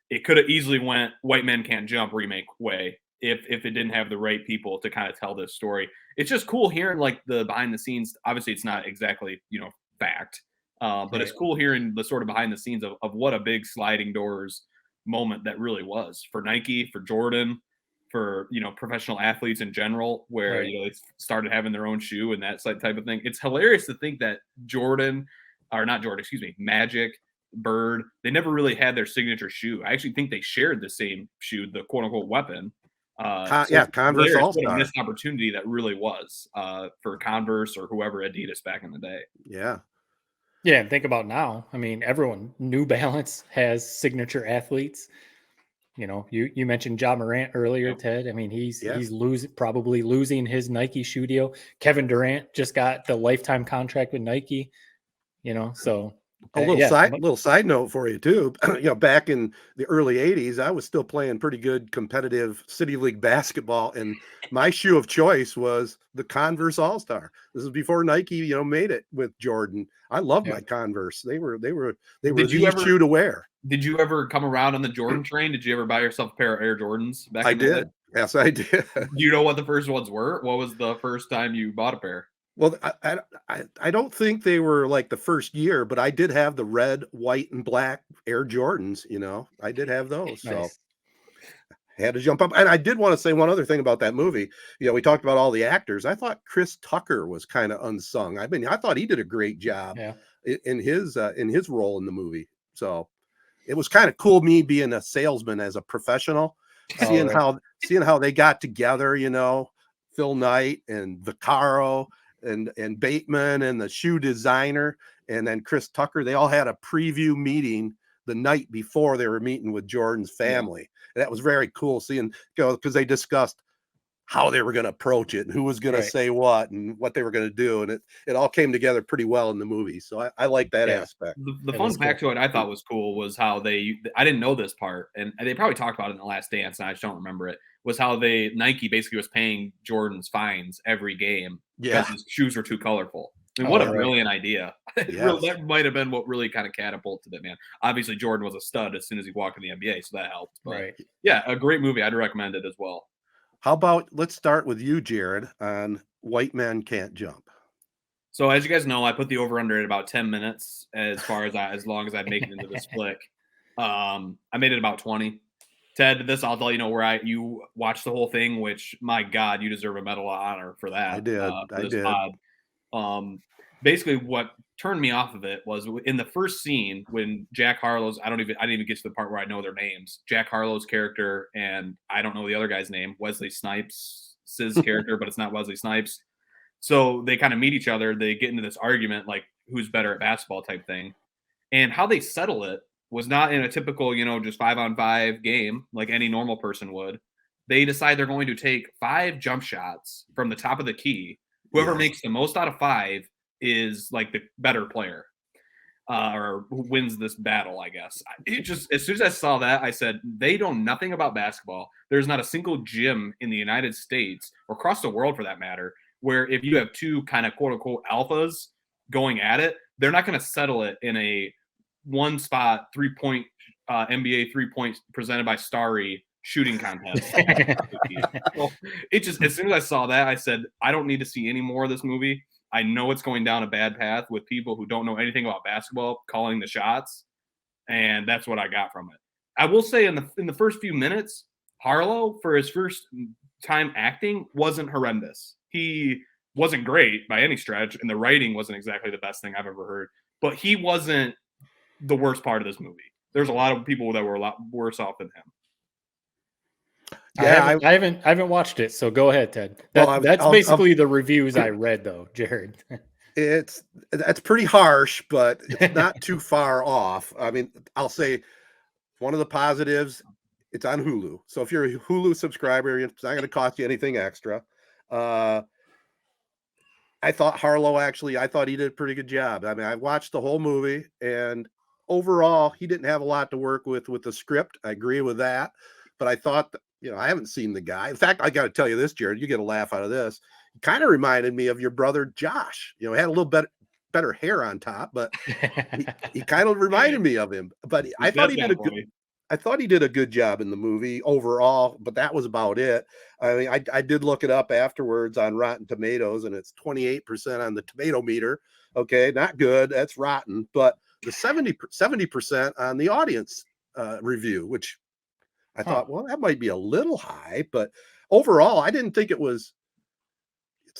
it could have easily went White Men Can't Jump remake way if it didn't have the right people to kind of tell this story. It's just cool hearing like the behind the scenes. Obviously, it's not exactly fact, but it's cool hearing the sort of behind the scenes of what a big sliding doors moment that really was for Nike, for Jordan, for professional athletes in general, where they started having their own shoe and that type of thing. It's hilarious to think that Magic, Bird, they never really had their signature shoe. I actually think they shared the same shoe, the quote unquote weapon. Converse All-Star. Missed opportunity that really was for Converse or whoever, Adidas back in the day. Yeah, and think about now. I mean, everyone, New Balance has signature athletes. You mentioned Ja Morant earlier, Ted. I mean, he's probably losing his Nike shoe deal. Kevin Durant just got the lifetime contract with Nike. So A little side note for you too. Back in the early '80s, I was still playing pretty good competitive city league basketball, and my shoe of choice was the Converse All Star. This is before Nike, made it with Jordan. I loved my Converse. They were the shoe to wear. Did you ever come around on the Jordan train? Did you ever buy yourself a pair of Air Jordans back in the day? Yes, I did. Do you know what the first ones were? What was the first time you bought a pair? Well, I don't think they were like the first year, but I did have the red, white, and black Air Jordans. I did have those. Nice. So I had to jump up. And I did want to say one other thing about that movie. We talked about all the actors. I thought Chris Tucker was kind of unsung. I thought he did a great job in his role in the movie. So it was kind of cool me being a salesman as a professional, seeing how they got together. Phil Knight and Vaccaro and Bateman and the shoe designer, and then Chris Tucker, they all had a preview meeting the night before they were meeting with Jordan's family. And that was very cool seeing, because they discussed how they were going to approach it and who was going to say what and what they were going to do. And it all came together pretty well in the movie. So I like that aspect. The fun fact to it I thought was cool was how I didn't know this part, and they probably talked about it in The Last Dance, and I just don't remember it, was how Nike basically was paying Jordan's fines every game because his shoes were too colorful. I mean, what a brilliant idea. That might have been what really kind of catapulted it, man. Obviously, Jordan was a stud as soon as he walked in the NBA, so that helped. But yeah, a great movie. I'd recommend it as well. How about let's start with you, Jared, on White Men Can't Jump. So as you guys know, I put the over-under at about 10 minutes as long as I make it into this flick. I made it about 20. Ted, I'll tell where you watched the whole thing, which, my God, you deserve a Medal of Honor for that. I did. Pod. Basically, what turned me off of it was in the first scene when Jack Harlow's, I didn't even get to the part where I know their names. Jack Harlow's character, and I don't know the other guy's name, Wesley Snipes' character, but it's not Wesley Snipes. So they kind of meet each other. They get into this argument, like who's better at basketball type thing. And how they settle it was not in a typical, just 5-on-5 game like any normal person would. They decide they're going to take 5 jump shots from the top of the key. Whoever makes the most out of 5 is like the better player, or who wins this battle, I guess. As soon as I saw that, I said, they know nothing about basketball. There's not a single gym in the United States or across the world for that matter, where if you have 2 kind of quote unquote alphas going at it, they're not going to settle it in a one spot 3-point NBA 3-point presented by Starry shooting contest. So it just, as soon as I saw that, I said, I don't need to see any more of this movie. I know it's going down a bad path with people who don't know anything about basketball calling the shots, and that's what I got from it. I will say in the first few minutes, Harlow, for his first time acting, wasn't horrendous. He wasn't great by any stretch, and the writing wasn't exactly the best thing I've ever heard, but he wasn't the worst part of this movie. There's a lot of people that were a lot worse off than him. Yeah, I haven't watched it, so go ahead, Ted. That's basically the reviews I read, though, Jared. That's pretty harsh, but it's not too far off. I mean, I'll say one of the positives, it's on Hulu. So if you're a Hulu subscriber, it's not going to cost you anything extra. I thought Harlow I thought he did a pretty good job. I mean, I watched the whole movie, and overall, he didn't have a lot to work with the script. I agree with that, but I thought that, I haven't seen the guy. In fact, I got to tell you this, Jared, you get a laugh out of this. He kind of reminded me of your brother, Josh. He had a little better hair on top, but he kind of reminded me of him. But I thought he did a good job in the movie overall, but that was about it. I mean, I did look it up afterwards on Rotten Tomatoes, and it's 28% on the tomato meter. Okay, not good. That's rotten. But the 70% on the audience review, which I thought, well, that might be a little high, but overall, I didn't think it's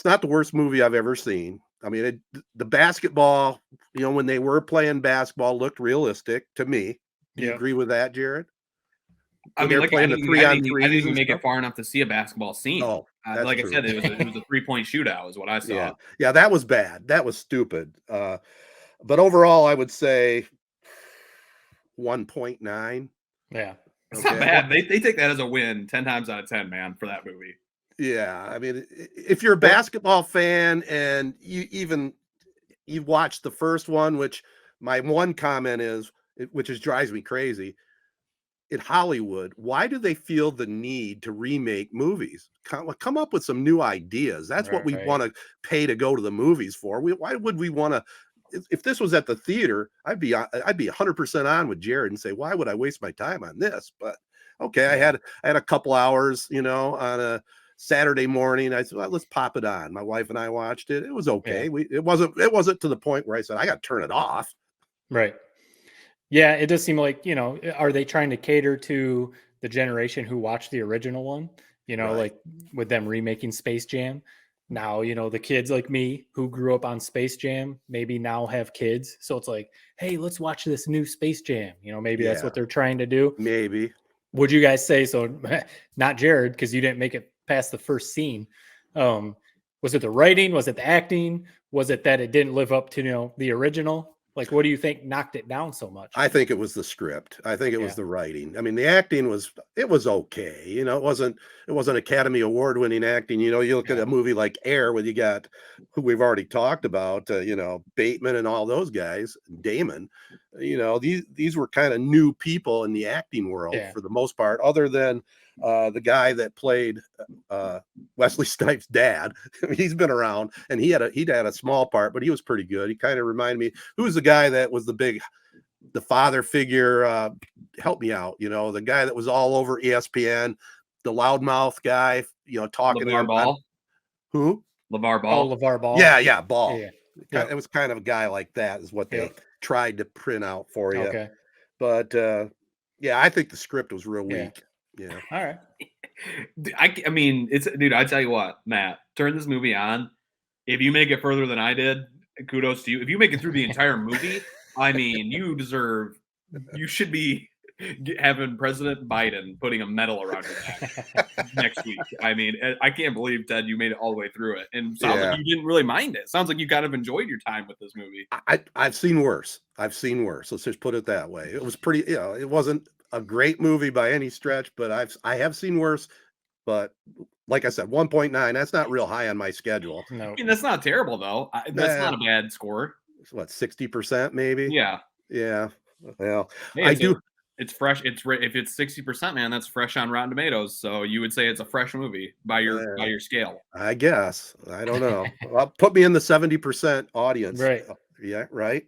not the worst movie I've ever seen. I mean, the basketball, when they were playing basketball, looked realistic to me. Do you agree with that, Jared? I mean, I didn't even make it far enough to see a basketball scene. Oh, like true. I said, it was a 3-point shootout is what I saw. Yeah, that was bad. That was stupid. But overall, I would say 1.9. Yeah. It's not bad. They take that as a win 10 times out of 10, man, for that movie. Yeah. I mean, if you're a basketball fan and you watched the first one, which my one comment is, which drives me crazy, in Hollywood, why do they feel the need to remake movies? Come up with some new ideas. That's what we want to pay to go to the movies for. Why would we want to? If this was at the theater, I'd be 100% on with Jared and say, why would I waste my time on this? But okay, I had a couple hours, on a Saturday morning. I said, well, let's pop it on. My wife and I watched it. It was okay. It wasn't to the point where I said I got to turn it off. Right. Yeah, it does seem like, are they trying to cater to the generation who watched the original one? Like with them remaking Space Jam. Now, the kids like me who grew up on Space Jam maybe now have kids. So it's like, hey, let's watch this new Space Jam. Maybe that's what they're trying to do. Maybe. Would you guys say so? Not Jared, because you didn't make it past the first scene. Was it the writing? Was it the acting? Was it that it didn't live up to, the original? Like, what do you think knocked it down so much? I think it was the script. I think it was the writing. I mean, the acting was okay. It wasn't Academy Award winning acting. You look at a movie like Air, where you got who we've already talked about, Bateman and all those guys, Damon. These were kind of new people in the acting world for the most part, other than the guy that played Wesley Snipes' dad. He's been around, and he had a small part, but he was pretty good. He kind of reminded me, who's the guy that was the father figure? Help me out. The guy that was all over ESPN, the loudmouth guy. Talking LeVar Ball. Who? LeVar Ball. Oh, LeVar Ball. Yeah, Ball. Yeah. It was kind of a guy like that, is what they tried to print out for you. Okay. But I think the script was real weak. Yeah. All right. I mean, I tell you what, Matt, turn this movie on. If you make it further than I did, kudos to you. If you make it through the entire movie, I mean, you should be having President Biden putting a medal around your neck next week. I mean, I can't believe, Ted, you made it all the way through it. And sounds like you didn't really mind it. Sounds like you kind of enjoyed your time with this movie. I've seen worse. Let's just put it that way. It was pretty, it wasn't a great movie by any stretch, but I have seen worse. But like I said, 1.9, that's not real high on my schedule. No. I mean, that's not terrible, though. That's not a bad score. What, 60% maybe? Yeah. Yeah. Well, hey, it's fresh. If it's 60%, man, that's fresh on Rotten Tomatoes. So you would say it's a fresh movie by your scale. I guess. I don't know. Well, put me in the 70% audience. Right. Yeah. Right.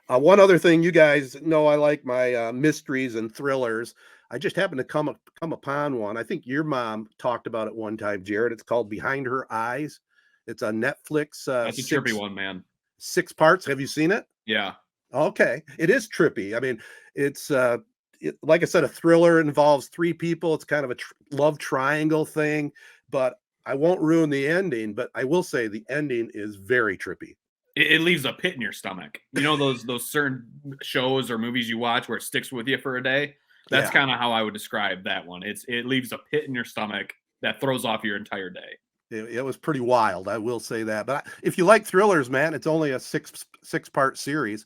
One other thing, you guys know I like my mysteries and thrillers. I just happened to come upon one. I think your mom talked about it one time, Jared. It's called Behind Her Eyes. It's on Netflix. That's a trippy one, man. 6 parts. Have you seen it? Yeah. Okay. It is trippy. I mean, it's like I said, a thriller. Involves 3 people. It's kind of a love triangle thing, but I won't ruin the ending. But I will say the ending is very trippy. It leaves a pit in your stomach. Those certain shows or movies you watch where it sticks with you for a day. That's kind of how I would describe that one. It leaves a pit in your stomach that throws off your entire day. It was pretty wild, I will say that. But if you like thrillers, man, it's only a 6-part series.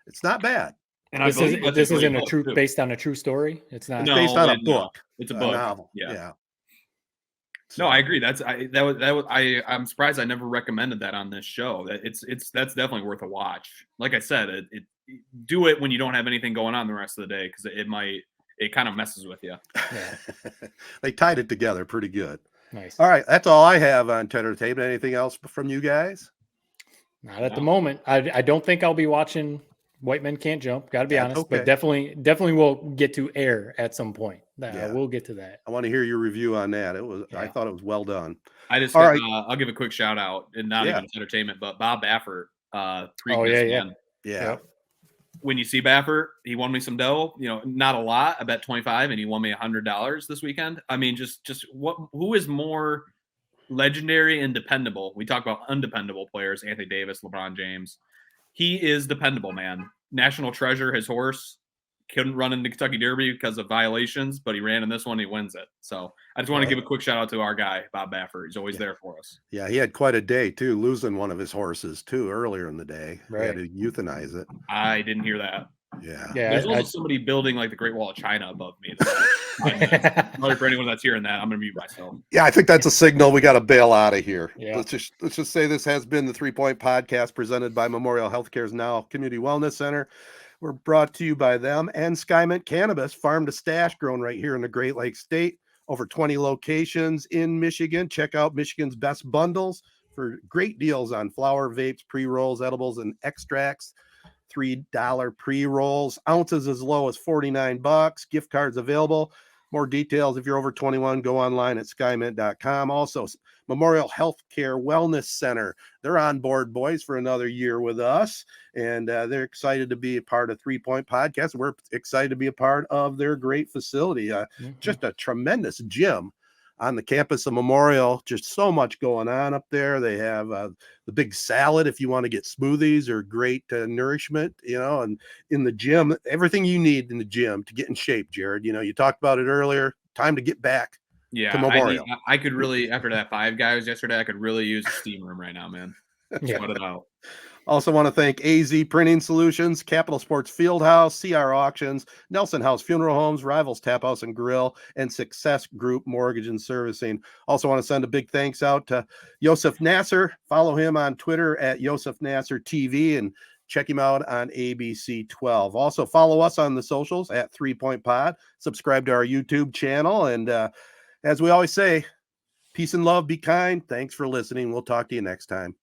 It's not bad. And this isn't based on a true story. It's not. It's based on a book. It's a book. Novel. Yeah. So, no, I agree. I'm surprised I never recommended that on this show. That's definitely worth a watch. Like I said, do it when you don't have anything going on the rest of the day, because it kind of messes with you. Yeah. They tied it together pretty good. Nice. All right, that's all I have on Tedertainment. Anything else from you guys? Not at the moment. I don't think I'll be watching White Men Can't Jump. Got to be honest, okay. But definitely will get to Air at some point. We'll get to that. I want to hear your review on that. I thought it was well done. I'll give a quick shout out, and not even Entertainment, but Bob Baffert. Yeah. When you see Baffert, he won me some dough. Not a lot. I bet 25, and he won me $100 this weekend. I mean, who is more legendary and dependable? We talk about undependable players: Anthony Davis, LeBron James. He is dependable, man. National treasure. His horse couldn't run in the Kentucky Derby because of violations, but he ran in this one. He wins it. So I just want to give a quick shout out to our guy, Bob Baffert. He's always there for us. Yeah, he had quite a day too, losing one of his horses too earlier in the day. Right. He had to euthanize it. I didn't hear that. Yeah. There's also somebody building like the Great Wall of China above me. Sorry for anyone that's hearing that. I'm gonna mute myself. Yeah, I think that's a signal we got to bail out of here. Yeah. Let's just say this has been the 3 Point Podcast presented by Memorial Healthcare's Now Community Wellness Center. We're brought to you by them and Skymint Cannabis, farm to stash, grown right here in the Great Lakes State. Over 20 locations in Michigan. Check out Michigan's best bundles for great deals on flower, vapes, pre-rolls, edibles, and extracts. $3 pre-rolls, ounces as low as $49. Gift cards available. More details if you're over 21, go online at skymint.com. Also, Memorial Healthcare Wellness Center. They're on board, boys, for another year with us, and they're excited to be a part of 3 Point Podcast. We're excited to be a part of their great facility. Just a tremendous gym on the campus of Memorial. Just so much going on up there. They have the big salad if you want to get smoothies or great nourishment, and in the gym, everything you need in the gym to get in shape, Jared. You talked about it earlier. Time to get back to Memorial. I could really, after that Five Guys yesterday, I could really use a steam room right now, man. Yeah. Sweat it out. Also want to thank AZEE Printing Solutions, Capital Sports Fieldhouse, CR Auctions, Nelson House Funeral Homes, Rivals Taphouse and Grille, and Success Group Mortgage and Servicing. Also want to send a big thanks out to Yousef Nasser. Follow him on Twitter at Yousef Nasser TV and check him out on ABC 12. Also follow us on the socials at 3 Point Pod. Subscribe to our YouTube channel. And as we always say, peace and love, be kind. Thanks for listening. We'll talk to you next time.